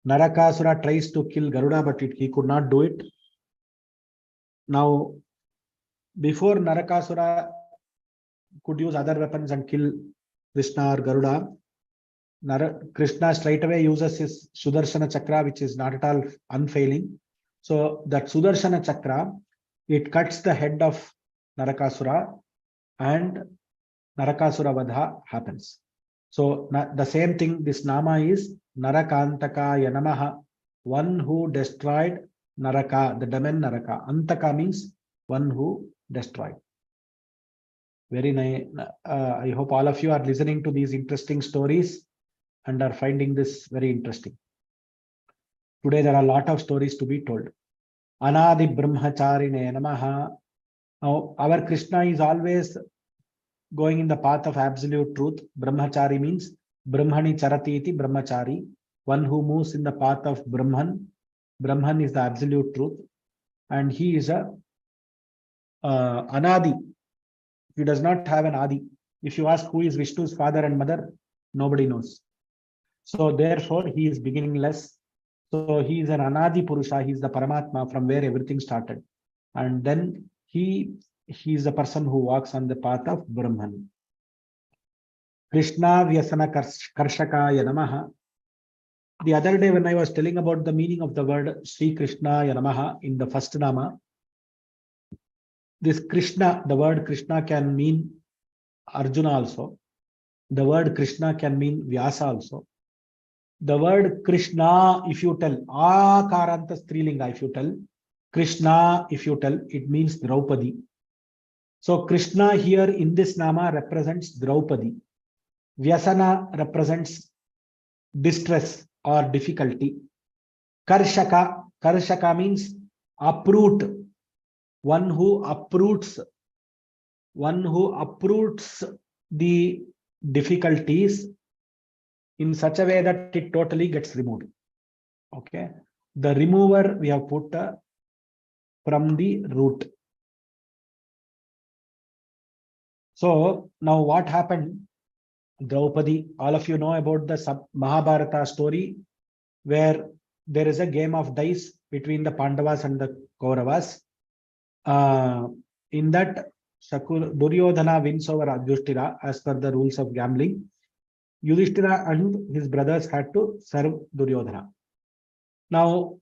Narakasura tries to kill Garuda, but he could not do it. Now, before Narakasura could use other weapons and kill Krishna or Garuda, Krishna straight away uses his Sudarshana Chakra, which is not at all unfailing. So that Sudarshana Chakra, it cuts the head of Narakasura and Narakasura Vadha happens. So the same thing, this Nama is Narakantakaya Namaha, one who destroyed Naraka, the demon Naraka. Antaka means one who destroyed. Very nice. I hope all of you are listening to these interesting stories and are finding this very interesting. Today there are a lot of stories to be told. Anadi Brahmacharine Namaha. Now our Krishna is always going in the path of absolute truth. Brahmachari means Brahmani Charati iti Brahmachari, one who moves in the path of Brahman. Brahman is the absolute truth, and he is a Anadi. He does not have an Adi. If you ask who is Vishnu's father and mother, nobody knows. So therefore, he is beginningless. So he is an Anadi Purusha. He is the Paramatma from where everything started, and then he is the person who walks on the path of Brahman. Krishna Vyasana Karshakaya Namaha. The other day when I was telling about the meaning of the word Srikrishna Namaha in the first Nama, this Krishna, the word Krishna can mean Arjuna also. The word Krishna can mean Vyasa also. The word Krishna, if you tell, Akaranta Strilinga, if you tell, Krishna, if you tell, it means Draupadi. So Krishna here in this Nama represents Draupadi. Vyasana represents distress or difficulty. Karshaka means uproot. One who uproots the difficulties in such a way that it totally gets removed. Okay. The remover we have put from the root. So now what happened? Draupadi, all of you know about the Mahabharata story where there is a game of dice between the Pandavas and the Kauravas. In that, Duryodhana wins over Yudhishthira as per the rules of gambling. Yudhishthira and his brothers had to serve Duryodhana. Now,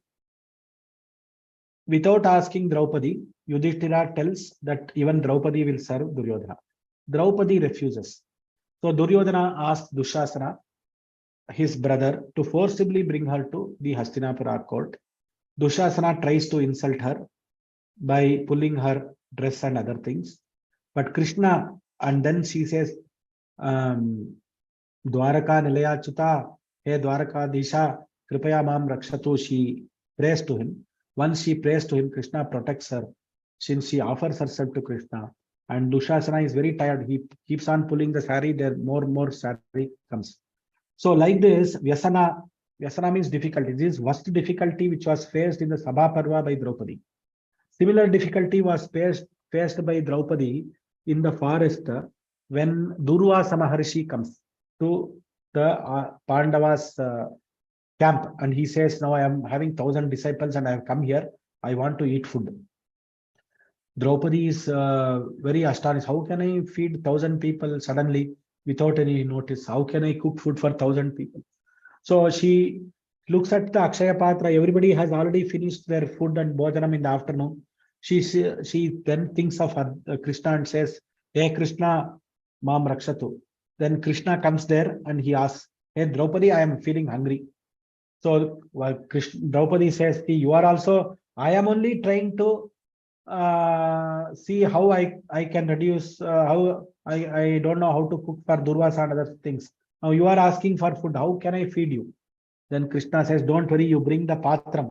without asking Draupadi, Yudhishthira tells that even Draupadi will serve Duryodhana. Draupadi refuses. So Duryodhana asks Dushasana, his brother, to forcibly bring her to the Hastinapura court. Dushasana tries to insult her by pulling her dress and other things. But Krishna, and then she says, Dwaraka Nilaya Chuta, Hey Dwaraka Disha, Kripaya Mam Rakshatu, she prays to him. Once she prays to him, Krishna protects her, since she offers herself to Krishna. And Dushasana is very tired. He keeps on pulling the sari, there more sari comes. So like this, Vyasana Vyasana means difficulty. This is worst difficulty which was faced in the Sabha Parva by Draupadi. Similar difficulty was faced by Draupadi in the forest when Durvasa Maharshi comes to the Pandavas camp, and he says, now I am having 1,000 disciples and I have come here. I want to eat food. Draupadi is very astonished. How can I feed 1,000 people suddenly without any notice? How can I cook food for 1,000 people? So she looks at the Akshaya Patra. Everybody has already finished their food and bhojanam in the afternoon. She then thinks of Krishna and says, hey Krishna, Mam Rakshatu. Then Krishna comes there and he asks, hey Draupadi, I am feeling hungry. So Draupadi says, you are also, I am only trying to see how I can reduce, how I don't know how to cook for Durvasa and other things. Now you are asking for food, how can I feed you? Then Krishna says, don't worry, you bring the patram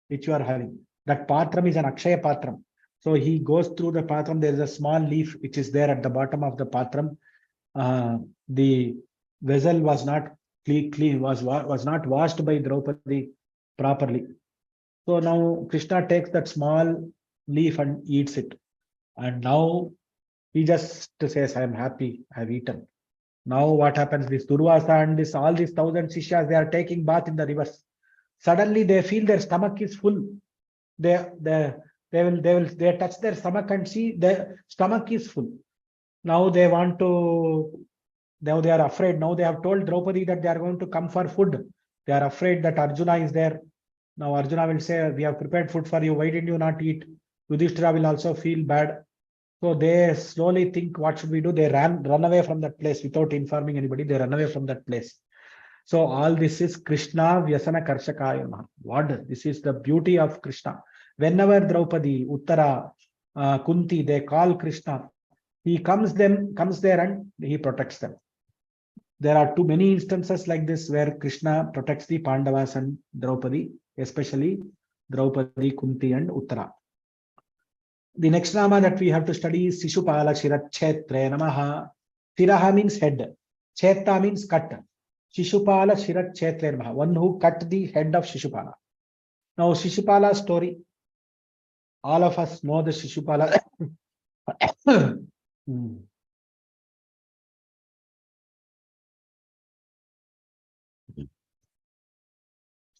which you are having. That patram is an Akshaya Patram. So he goes through the patram. There is a small leaf which is there at the bottom of the patram. The vessel was not clean, was not washed by Draupadi properly. So now Krishna takes that small leaf and eats it. And now he just says, I am happy, I have eaten. Now what happens? This Durvasa and all these 1,000 Sishyas, they are taking bath in the rivers. Suddenly they feel their stomach is full. They touch their stomach and see their stomach is full. Now they want to, now they are afraid. Now they have told Draupadi that they are going to come for food. They are afraid that Arjuna is there. Now Arjuna will say, we have prepared food for you. Why did you not eat? Yudhishthira will also feel bad. So they slowly think, what should we do? They run away from that place without informing anybody. They run away from that place. So all this is Krishna Vyasana Karshakaya. What? This is the beauty of Krishna. Whenever Draupadi, Uttara, Kunti, they call Krishna, he comes there and he protects them. There are too many instances like this where Krishna protects the Pandavas and Draupadi, especially Draupadi, Kunti and Uttara. The next nama that we have to study is Shishupala Shirachetre Namaha. Shiraha means head. Cheta means cut. Shishupala Shirachetre Namaha. One who cut the head of Shishupala. Now Shishupala story. All of us know the Shishupala.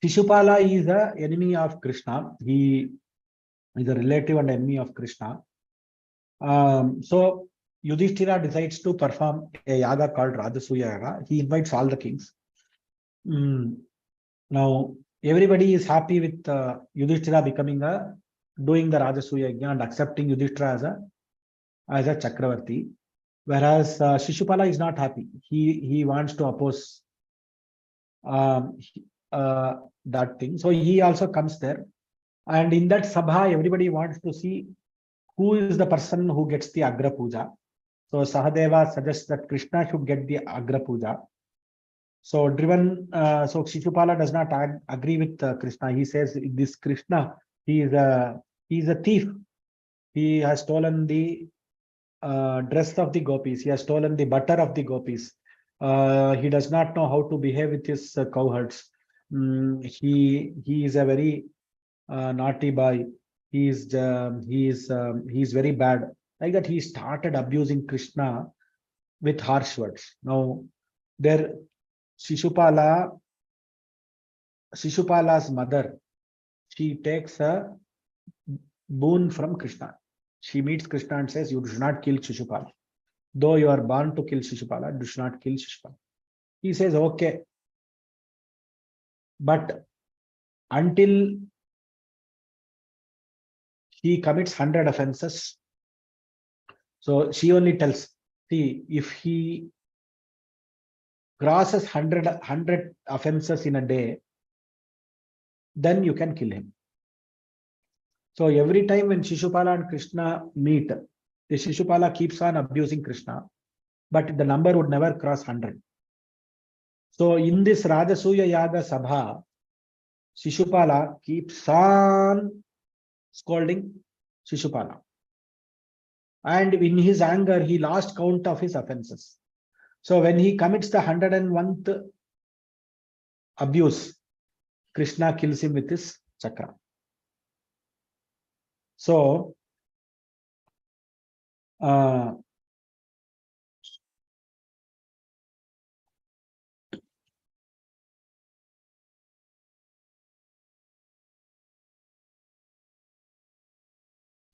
Shishupala is the enemy of Krishna. He is a relative and enemy of Krishna. So Yudhishthira decides to perform a yaga called Rajasuya Yaga. He invites all the kings. Now everybody is happy with Yudhishthira doing the Rajasuya Yajna and accepting Yudhishthira as a Chakravarti. Whereas Shishupala is not happy. He wants to oppose that thing. So he also comes there. And in that Sabha, everybody wants to see who is the person who gets the Agra Puja. So Sahadeva suggests that Krishna should get the Agra Puja. So so Shishupala does not agree with Krishna. He says, this Krishna, he is a thief. He has stolen the dress of the gopis. He has stolen the butter of the gopis. He does not know how to behave with his cowherds. He is a very naughty boy. He is very bad. Like that, he started abusing Krishna with harsh words. Now, there Shishupala's mother, she takes a boon from Krishna. She meets Krishna and says, you should not kill Shishupala. Though you are born to kill Shishupala, you should not kill Shishupala. He says, okay. But until he commits 100 offenses, so she only tells, see, if he crosses 100 offenses in a day, then you can kill him. So every time when Shishupala and Krishna meet, the Shishupala keeps on abusing Krishna, but the number would never cross 100. So in this Rajasuya Yaga Sabha, Shishupala keeps on scolding Shishupala. And in his anger, he lost count of his offenses. So when he commits the 101th abuse, Krishna kills him with his chakra. So,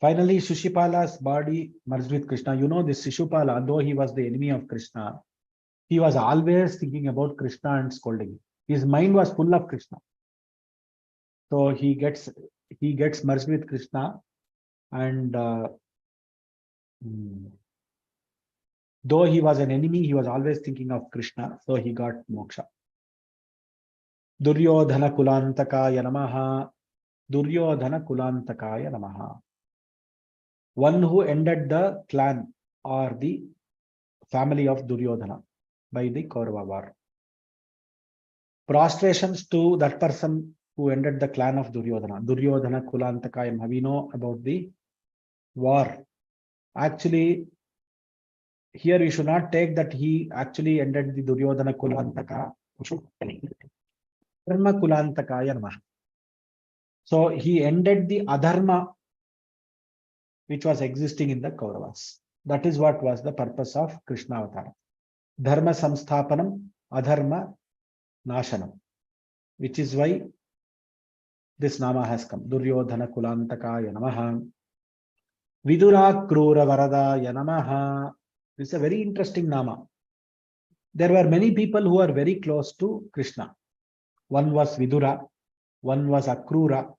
finally, Shishupala's body merged with Krishna. You know, this Shishupala, though he was the enemy of Krishna, he was always thinking about Krishna and scolding him. His mind was full of Krishna. So he gets merged with Krishna, and though he was an enemy, he was always thinking of Krishna. So he got moksha. Duryodhana Kulantakaya Namaha. Duryodhana Kulantakaya Namaha. One who ended the clan or the family of Duryodhana by the Kaurava war. Prostrations to that person who ended the clan of Duryodhana. Duryodhana Kulantakaya Namaha. We know about the war. Actually, here we should not take that he actually ended the Duryodhana Kulantaka. Dharma Kulantakaya Namaha. So he ended the adharma which was existing in the Kauravas. That is what was the purpose of Krishna Avatar. Dharma Samsthapanam, Adharma Nashanam. Which is why this nama has come. Duryodhana Kulantakaya Namaha. Vidura Krura Varadaya Namaha. This is a very interesting nama. There were many people who are very close to Krishna. One was Vidura, one was Akrura,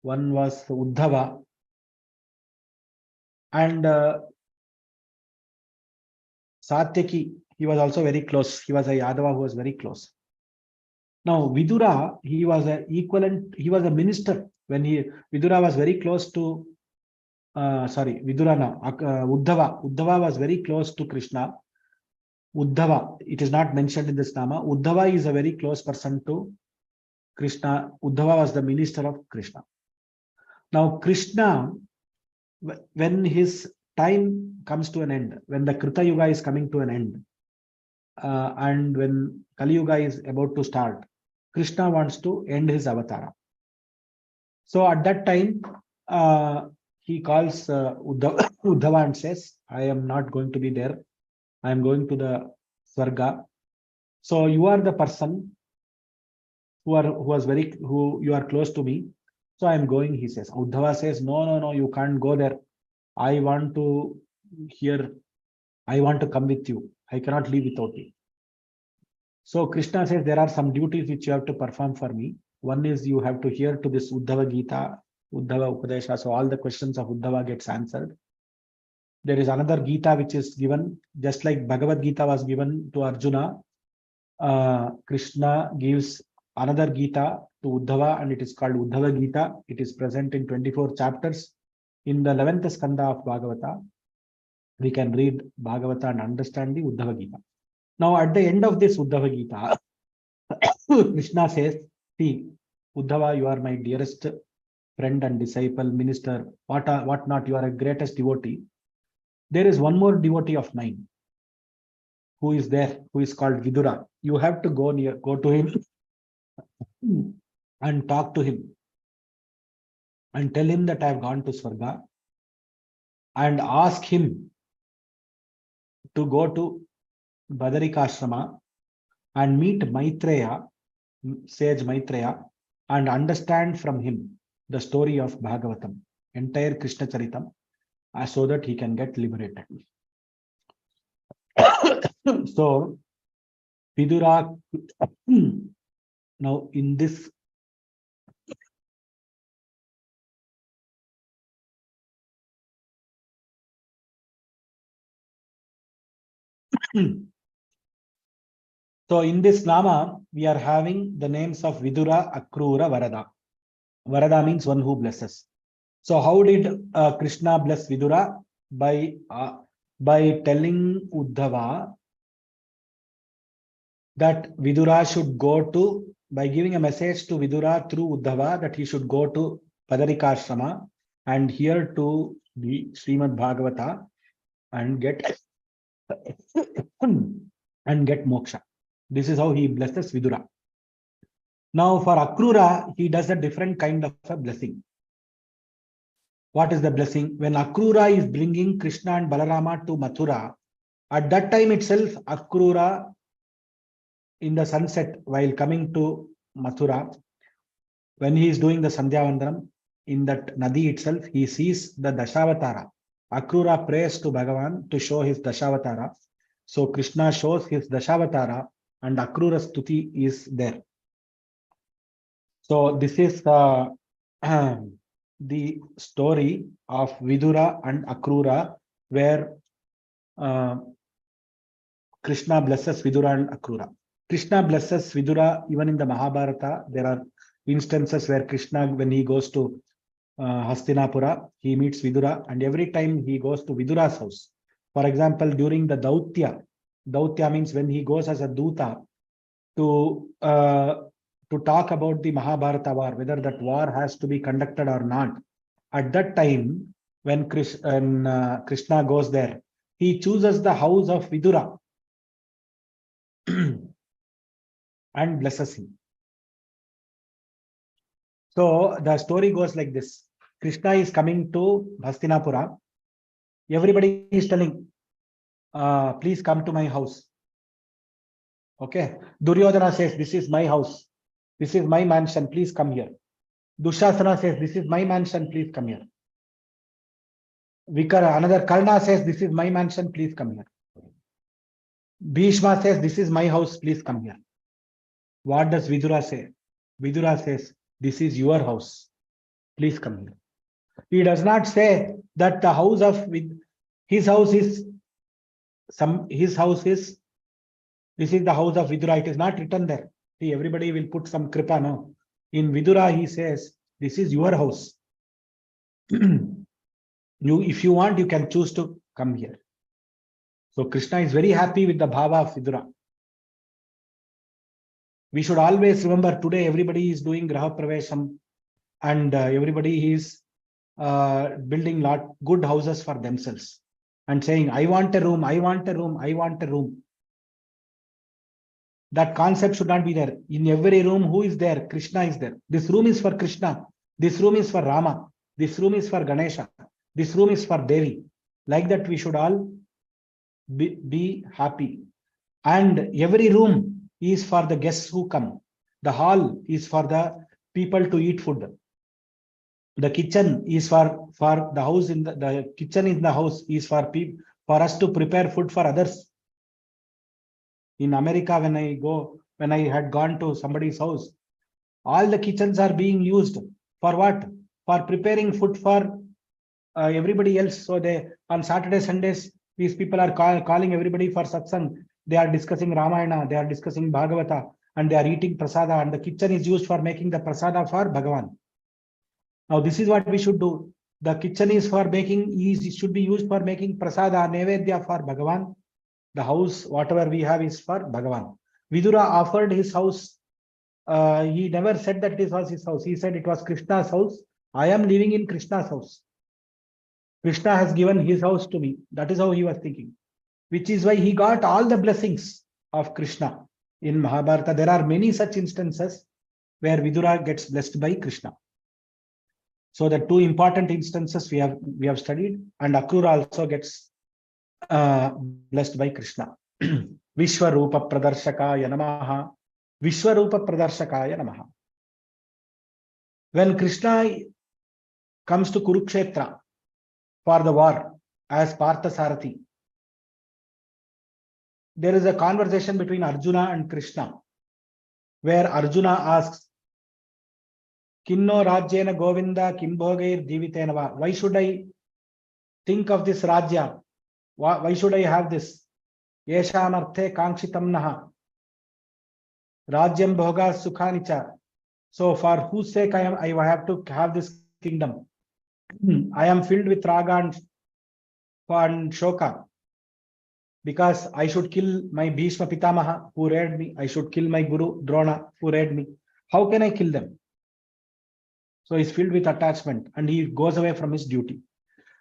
one was Uddhava, and Satyaki, he was also very close. He was a Yadava who was very close. Now, Vidura, he was an equivalent, he was a minister when Vidura was very close to, Uddhava. Uddhava was very close to Krishna. Uddhava, it is not mentioned in this nama. Uddhava is a very close person to Krishna. Uddhava was the minister of Krishna. Now, Krishna, when his time comes to an end, when the Krita Yuga is coming to an end, and when Kali Yuga is about to start, Krishna wants to end his avatara. So at that time, he calls Uddhava and says, I am not going to be there. I am going to the Swarga. So you are the person who you are close to me. So I am going, he says. Uddhava says, no, you can't go there. I want to come with you. I cannot leave without you. So Krishna says, there are some duties which you have to perform for me. One is you have to hear to this Uddhava Gita, Uddhava Upadesha. So all the questions of Uddhava gets answered. There is another Gita which is given, just like Bhagavad Gita was given to Arjuna. Krishna gives another Gita to Uddhava, and it is called Uddhava Gita. It is present in 24 chapters. In the 11th skanda of Bhagavata, we can read Bhagavata and understand the Uddhava Gita. Now, at the end of this Uddhava Gita, Krishna says, see, Uddhava, you are my dearest friend and disciple, minister, what not, you are a greatest devotee. There is one more devotee of mine who is there, who is called Vidura. You have to go to him and talk to him and tell him that I have gone to Swarga, and ask him to go to Badarikashrama and meet Maitreya, sage Maitreya, and understand from him the story of Bhagavatam, entire Krishna Charitam, so that he can get liberated. So, Vidura, now in this so in this Nama, we are having the names of Vidura, Akrura, Varada. Varada means one who blesses. So how did Krishna bless Vidura? By telling Uddhava that Vidura should go to, by giving a message to Vidura through Uddhava that he should go to Padarikashrama and hear to the Srimad Bhagavata and get moksha. This is how he blesses Vidura. Now for Akrura, he does a different kind of a blessing. What is the blessing? When Akrura is bringing Krishna and Balarama to Mathura, at that time itself, Akrura in the sunset while coming to Mathura, when he is doing the Sandhya Vandanam, in that Nadi itself, he sees the Dashavatara. Akrura prays to Bhagavan to show his Dashavatara. So Krishna shows his Dashavatara and Akrura's Stuti is there. So this is the story of Vidura and Akrura, where Krishna blesses Vidura and Akrura. Krishna blesses Vidura even in the Mahabharata. There are instances where Krishna, when he goes to Hastinapura, he meets Vidura, and every time he goes to Vidura's house. For example, during the Dautya means when he goes as a Duta to talk about the Mahabharata war, whether that war has to be conducted or not. At that time, when Krishna goes there, he chooses the house of Vidura and blesses him. So the story goes like this. Krishna is coming to Hastinapura. Everybody is telling, please come to my house. Okay. Duryodhana says, this is my house. This is my mansion. Please come here. Dushasana says, this is my mansion. Please come here. Another Karna says, this is my mansion. Please come here. Bhishma says, this is my house. Please come here. What does Vidura say? Vidura says, this is your house. Please come here. He does not say that the house of his house is this is the house of Vidura. It is not written there. See, everybody will put some kripa, no? In Vidura, he says, this is your house. If you want, you can choose to come here. So Krishna is very happy with the bhava of Vidura. We should always remember, today everybody is doing Graha Pravesham and everybody is building good houses for themselves and saying, I want a room, I want a room, I want a room. That concept should not be there. In every room, who is there? Krishna is there. This room is for Krishna. This room is for Rama. This room is for Ganesha. This room is for Devi. Like that, we should all be happy. And every room is for the guests who come. The hall is for the people to eat food. The kitchen is for the house. The kitchen in the house is for us to prepare food for others. In America, when I had gone to somebody's house, all the kitchens are being used for what? For preparing food for everybody else. So on Saturday, Sundays, these people are calling everybody for satsang. They are discussing Ramayana, they are discussing Bhagavata, and they are eating prasada, and the kitchen is used for making the prasada for Bhagavan. Now, this is what we should do. The kitchen is for it should be used for making prasada, nevedya for Bhagavan. The house, whatever we have, is for Bhagavan. Vidura offered his house. He never said that this was his house. He said it was Krishna's house. I am living in Krishna's house. Krishna has given his house to me. That is how he was thinking. Which is why he got all the blessings of Krishna. In Mahabharata, there are many such instances where Vidura gets blessed by Krishna. So the two important instances we have studied, and Akrura also gets blessed by Krishna. Vishwarupa Pradarshakaya Namaha. Vishwarupa Pradarshakaya Namaha. When Krishna comes to Kurukshetra for the war as Parthasarathi, there is a conversation between Arjuna and Krishna, where Arjuna asks, Kinno Rajyena Govinda Kimbhogair Jivitenava. Why should I think of this Rajya? Why should I have this? Yesham Arthe Kankshitam Naha. Rajyam Bhoga Sukhanicha. So for whose sake I have to have this kingdom? I am filled with raga and shoka. Because I should kill my Bhishma Pitamaha who reared me. I should kill my Guru Drona who reared me. How can I kill them? So he's filled with attachment and he goes away from his duty.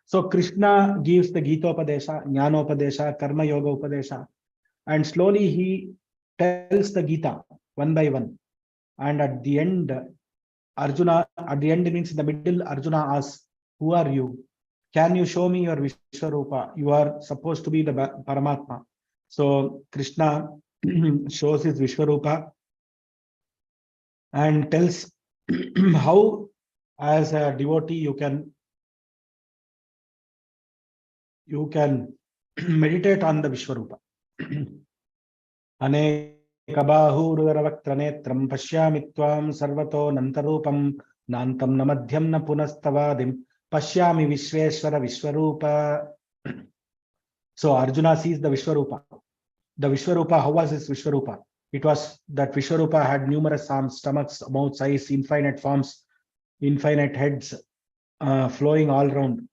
So Krishna gives the Gita-upadesha, Jnana-upadesha, Karma Yoga Upadesha, and slowly he tells the Gita one by one. And at the end, Arjuna, at the end means in the middle, Arjuna asks, who are you? Can you show me your Vishwarupa? You are supposed to be the Paramatma. So Krishna shows his Vishwarupa and tells how, as a devotee, you can meditate on the Vishwarupa. Anekabahurudaravakranetram pashyami tvam sarvato nantarupam nantam na madhyam na punastavadim pashyami Vishveshwara Vishwarupa. So Arjuna sees the Vishwarupa. The Vishwarupa, how was his Vishwarupa? It was that Vishwarupa had numerous arms, stomachs, mouths, eyes, infinite forms, infinite heads, flowing all around.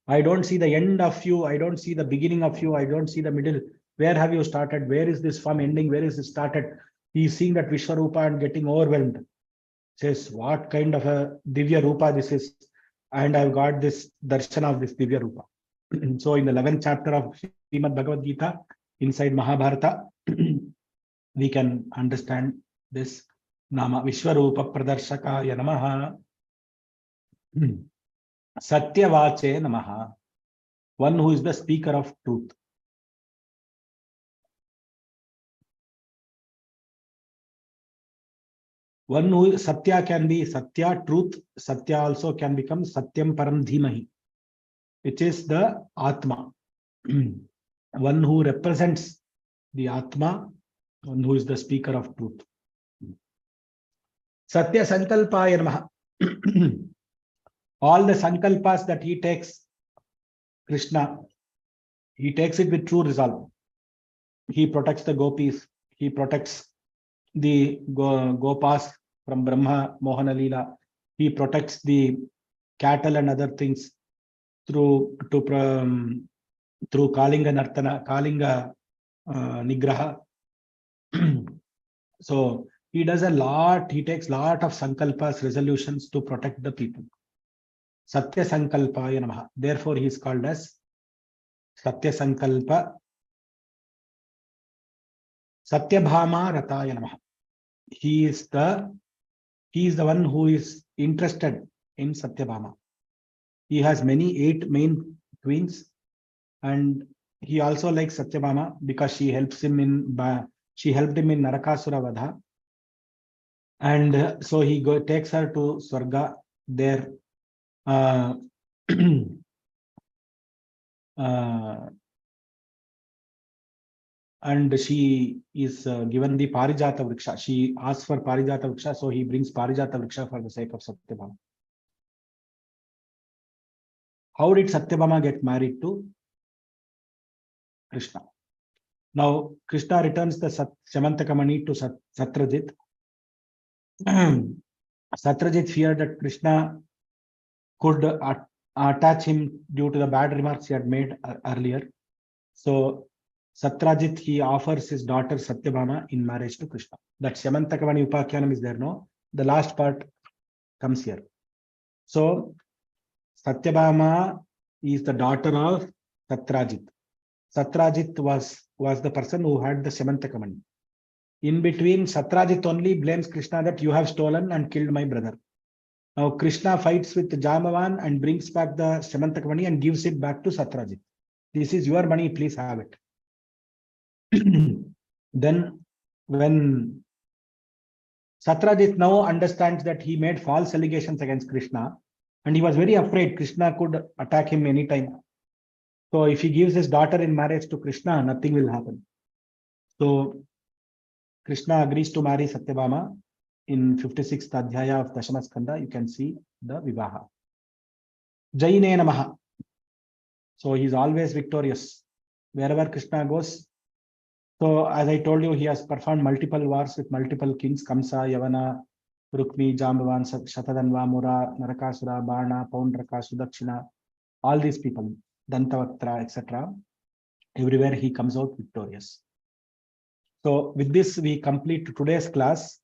I don't see the end of you. I don't see the beginning of you. I don't see the middle. Where have you started? Where is this form ending? Where is it started? He is seeing that Vishwarupa and getting overwhelmed. Says, what kind of a Divya Rupa this is? And I've got this darshan of this Divya Rupa. So in the 11th chapter of Srimad Bhagavad Gita, inside Mahabharata, we can understand this Nama Vishwarupa Pradarshakaya Namaha. Satyavache Namaha. One who is the speaker of truth. One who Satya can be Satya, truth. Satya also can become Satyam Param Dhimahi, which is the Atma. One who represents the Atma, one who is the speaker of truth. Satya Sankalpaya Namaha. All the Sankalpas that he takes, Krishna, he takes it with true resolve. He protects the gopis. He protects the gopas from Brahma Mohana Leela. He protects the cattle and other things through Kalinga Nartana, Kalinga Nigraha. So he does a lot. He takes lot of sankalpas, resolutions to protect the people. Satya Sankalpaya Namaha. Therefore, he is called as Satya Sankalpa Satyabhama Rataya Namaha. He is the one who is interested in Satyabhama. He has many 8 main queens, and he also likes Satyabhama because she helps him in Narakasura Vadha. And so he takes her to Swarga there. And she is given the Parijata Vriksha. She asks for Parijata Vriksha, so he brings Parijata Vriksha for the sake of Satyabhama. How did Satyabhama get married to Krishna? Now, Krishna returns the Shamantakamani to Satrajit. Satrajit feared that Krishna could attach him due to the bad remarks he had made earlier. So Satrajit, he offers his daughter Satyabhama in marriage to Krishna. That Shamantakamani Upakyanam is there, no? The last part comes here. So Satyabhama is the daughter of Satrajit. Satrajit was the person who had the Shamantakamani. In between, Satrajit only blames Krishna that you have stolen and killed my brother. Now Krishna fights with Jambavan and brings back the Shamantakamani and gives it back to Satrajit. This is your money, please have it. Then when Satrajit now understands that he made false allegations against Krishna, and he was very afraid Krishna could attack him anytime. So if he gives his daughter in marriage to Krishna, nothing will happen. So Krishna agrees to marry Satyabhama. In 56th Adhyaya of Dashamaskanda, you can see the Vivaha. Jaine Namaha. So he is always victorious. Wherever Krishna goes. So as I told you, he has performed multiple wars with multiple kings, Kamsa, Yavana, Rukmi, Jambavan, Shatadanva, Mura, Narakasura, Bana, Paundraka, Sudakshina, all these people, Dantavatra, etc. Everywhere he comes out victorious. So with this, we complete today's class.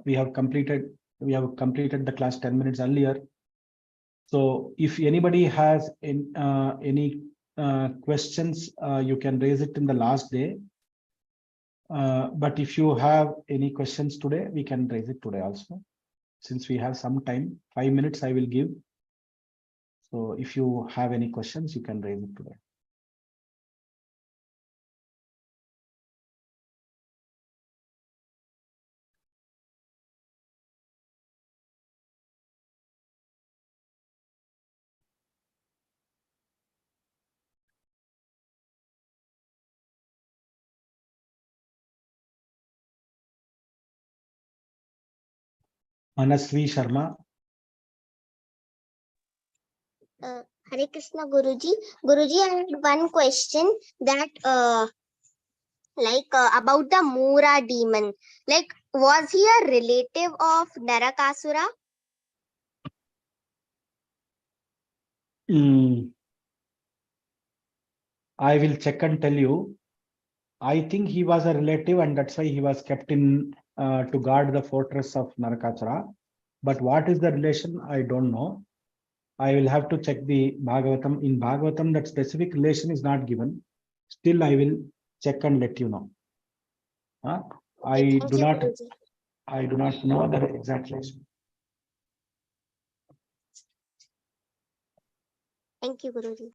We have completed the class 10 minutes earlier. So if anybody has any questions, you can raise it in the last day. But if you have any questions today, we can raise it today also. Since we have some time, 5 minutes I will give. So if you have any questions, you can raise it today. Manasvi Sharma. Hare Krishna Guruji. Guruji, I had one question that about the Mura demon. Like, was he a relative of Narakasura? I will check and tell you. I think he was a relative, and that's why he was kept in to guard the fortress of Narakasura. But what is the relation? I don't know. I will have to check the Bhagavatam. In Bhagavatam, that specific relation is not given. Still, I will check and let you know. I do not know the exact relation. Thank you, Guruji.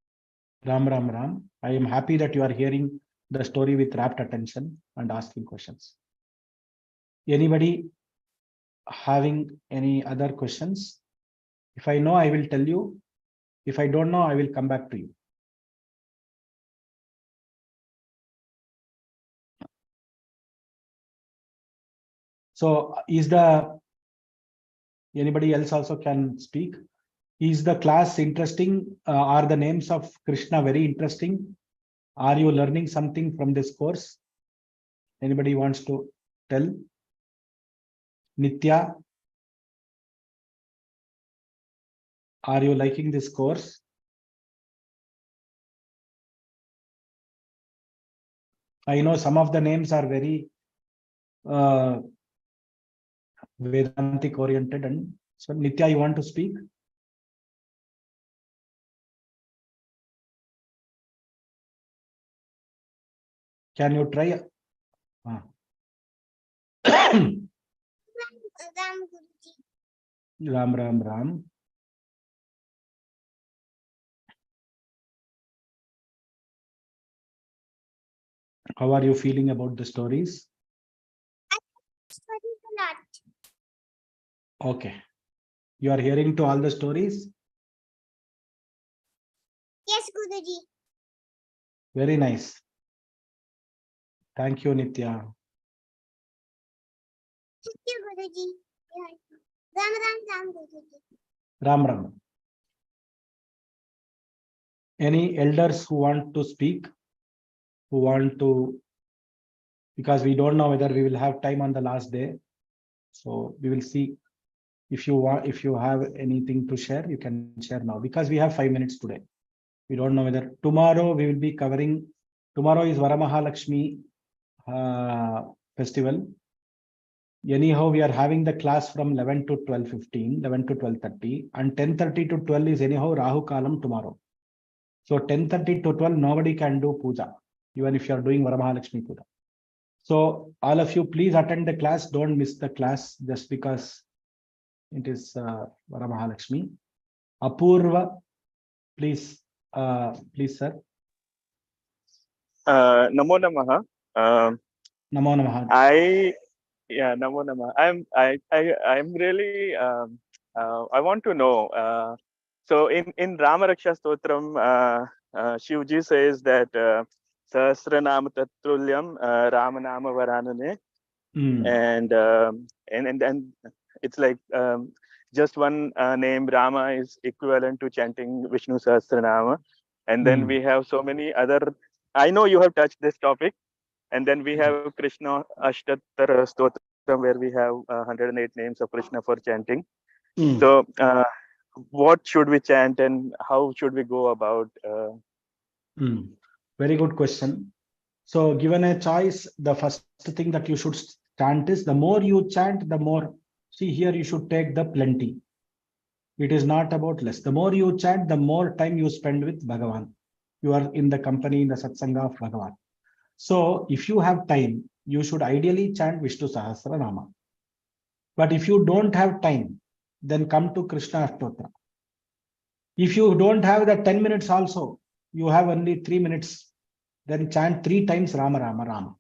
Ram Ram Ram. I am happy that you are hearing the story with rapt attention and asking questions. Anybody having any other questions? If I know, I will tell you. If I don't know, I will come back to you. So is anybody else also can speak? Is the class interesting? Are the names of Krishna very interesting? Are you learning something from this course? Anybody wants to tell? Nitya, are you liking this course? I know some of the names are very Vedantic oriented, and so Nitya, you want to speak? Can you try? Ram Ram Ram. How are you feeling about the stories? Okay. You are hearing to all the stories? Yes, Guruji. Very nice. Thank you, Nitya. Thank you, Guruji. Ram Ram Ram, Guruji. Ram Ram. Any elders who want to speak? Who want to? Because we don't know whether we will have time on the last day. So we will see. If you want, if you have anything to share, you can share now, because we have 5 minutes today. We don't know whether tomorrow we will be covering. Tomorrow is Varamahalakshmi festival. Anyhow, we are having the class from 11 to 12:15, 11 to 12:30, and 10:30 to 12 is anyhow Rahu Kalam tomorrow. So 10:30 to 12, nobody can do puja, even if you are doing Varamahalakshmi puja. So all of you, please attend the class. Don't miss the class just because it is Varamahalakshmi. Apurva, please, please, sir. Namo Namaha. Namo Namaha. Namo Namaha. I'm really I want to know. So in Rama Raksha Stotram, Shivji says that Sahasranama Tatrulyam Ramanama Varanane, and it's like just one name Rama is equivalent to chanting Vishnu Sahasranama, and then we have so many other. I know you have touched this topic, and then we have Krishna Ashtottara Stotram, where we have 108 names of Krishna for chanting. So what should we chant and how should we go about? Very good question. So given a choice, the first thing that you should chant is, the more you chant, the more, see here, you should take the plenty. It is not about less. The more you chant, the more time you spend with Bhagavan. You are in the company, in the satsanga of Bhagavan. So if you have time, you should ideally chant Vishnu Sahasranama. But if you don't have time, then come to Krishna Ashtottara. If you don't have the 10 minutes also, you have only 3 minutes, then chant 3 times Rama Rama Rama.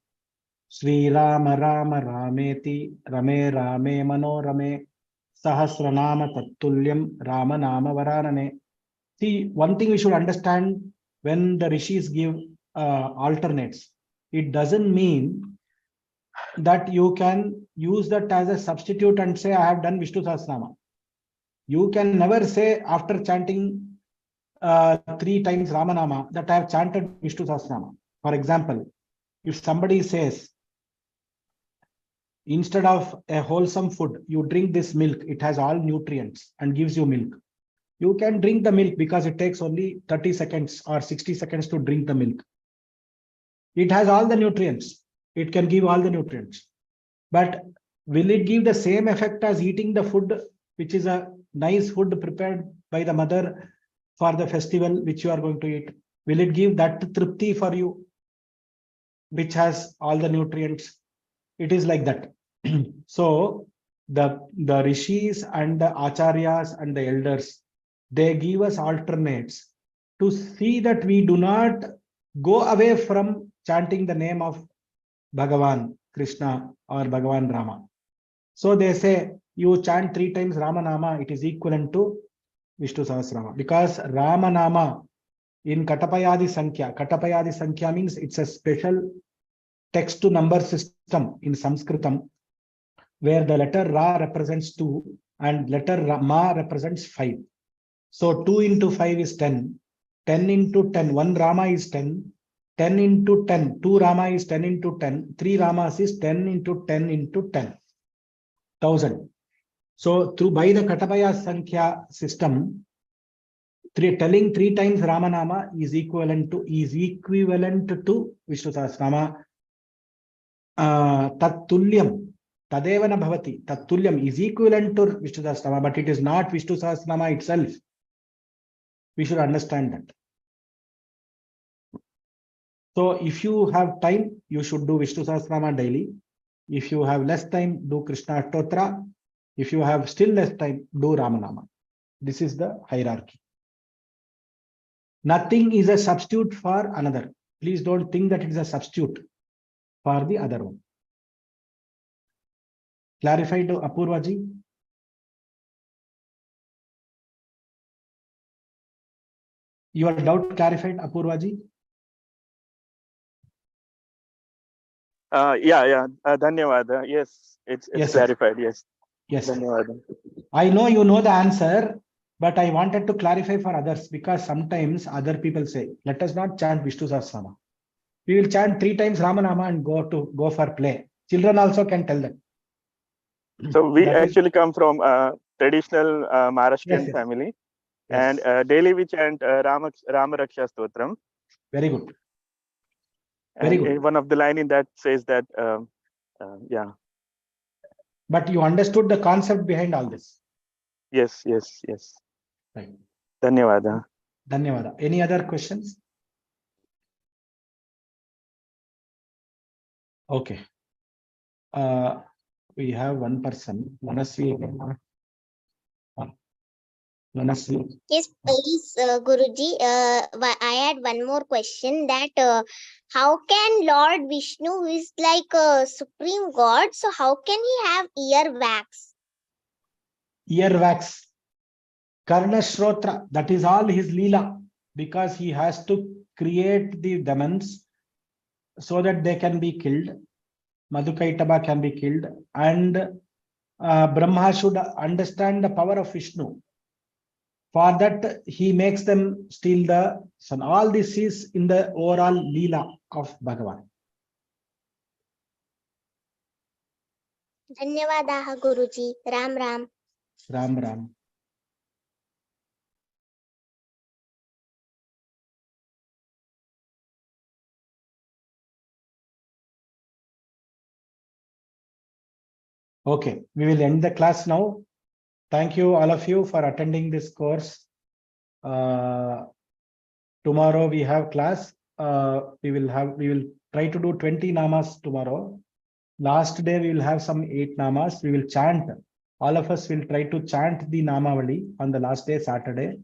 Sri Rama Rama Rameti Rame Rame Manorame Sahasranama Tattulyam Rama Nama Varanane. See, one thing we should understand when the rishis give alternates, it doesn't mean that you can use that as a substitute and say, I have done Vishnu Sahasranama. You can never say after chanting 3 times Ramanama that I have chanted Vishnu Sahasranama. For example, if somebody says, instead of a wholesome food, you drink this milk, it has all nutrients and gives you milk. You can drink the milk because it takes only 30 seconds or 60 seconds to drink the milk. It has all the nutrients. It can give all the nutrients. But will it give the same effect as eating the food, which is a nice food prepared by the mother for the festival which you are going to eat? Will it give that tripti for you, which has all the nutrients? It is like that. So the rishis and the acharyas and the elders, they give us alternates to see that we do not go away from chanting the name of Bhagavan Krishna or Bhagavan Rama. So they say, you chant 3 times Ramanama, it is equivalent to Vishnu Sahasranama. Because Ramanama in Katapayadi Sankhya means it's a special text to number system in Sanskritam, where the letter Ra represents 2 and letter Ma represents 5. So 2 into 5 is 10. 10 into 10, 1 Rama is 10. 10 into 10, 2 Rama is 10 into 10. 3 Ramas is 10 into 10 into 10. 1000. So by the Katapaya Sankhya system, telling 3 times Ramanama is equivalent to Vishnu Sahasranama. Tattulyam, Tadevana Bhavati, Tattulyam is equivalent to Vishnu Sahasranama, but it is not Vishnu Sahasranama itself. We should understand that. So if you have time, you should do Vishnu Sahasranama daily. If you have less time, do Krishna Ashtottara. If you have still less time, do Ramanama. This is the hierarchy. Nothing is a substitute for another. Please don't think that it is a substitute for the other one. Clarified, Apurvaji? Your doubt clarified, Apurvaji? Yeah. Dhanyawad. Yes, it's Yes, clarified. Yes. Yes. Dhanyawad. I know you know the answer, but I wanted to clarify for others because sometimes other people say, let us not chant Vishnu Sahasranama. We will chant 3 times Ramanama and go for play. Children also can tell that. So we actually come from a traditional Maharashtrian family. Yes. And daily we chant Rama Raksha Stotram. Very good. Very good. One of the line in that says that, yeah. But you understood the concept behind all this. Yes. Right. Dhanyawada. Dhanyawada. Any other questions? Okay. We have one person, Manasvi. Yes, please, Guruji. I had one more question that how can Lord Vishnu, who is like a supreme God, so how can he have ear wax? Ear wax. Karna Shrotra, that is all his Leela, because he has to create the demons so that they can be killed. Madhukaitaba can be killed, and Brahma should understand the power of Vishnu. For that, he makes them steal the sun. All this is in the overall Leela of Bhagavan. Dhanyawadaha, Guruji. Ram Ram. Ram Ram. Okay, we will end the class now. Thank you, all of you, for attending this course. Tomorrow we have class. We will try to do 20 namas tomorrow. Last day we will have some 8 namas. We will chant. All of us will try to chant the Namavali on the last day, Saturday.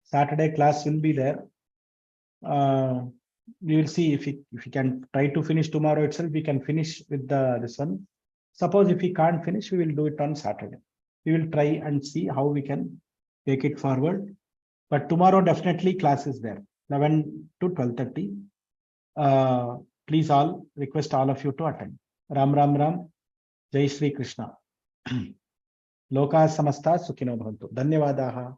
Saturday class will be there. We will see if we can try to finish tomorrow itself. We can finish with this one. Suppose if we can't finish, we will do it on Saturday. We will try and see how we can take it forward. But tomorrow definitely class is there, 11 to 12:30. Please all request all of you to attend. Ram Ram Ram. Jai Srikrishna. Loka samasta sukhino bhavantu. Dhanyavadaha.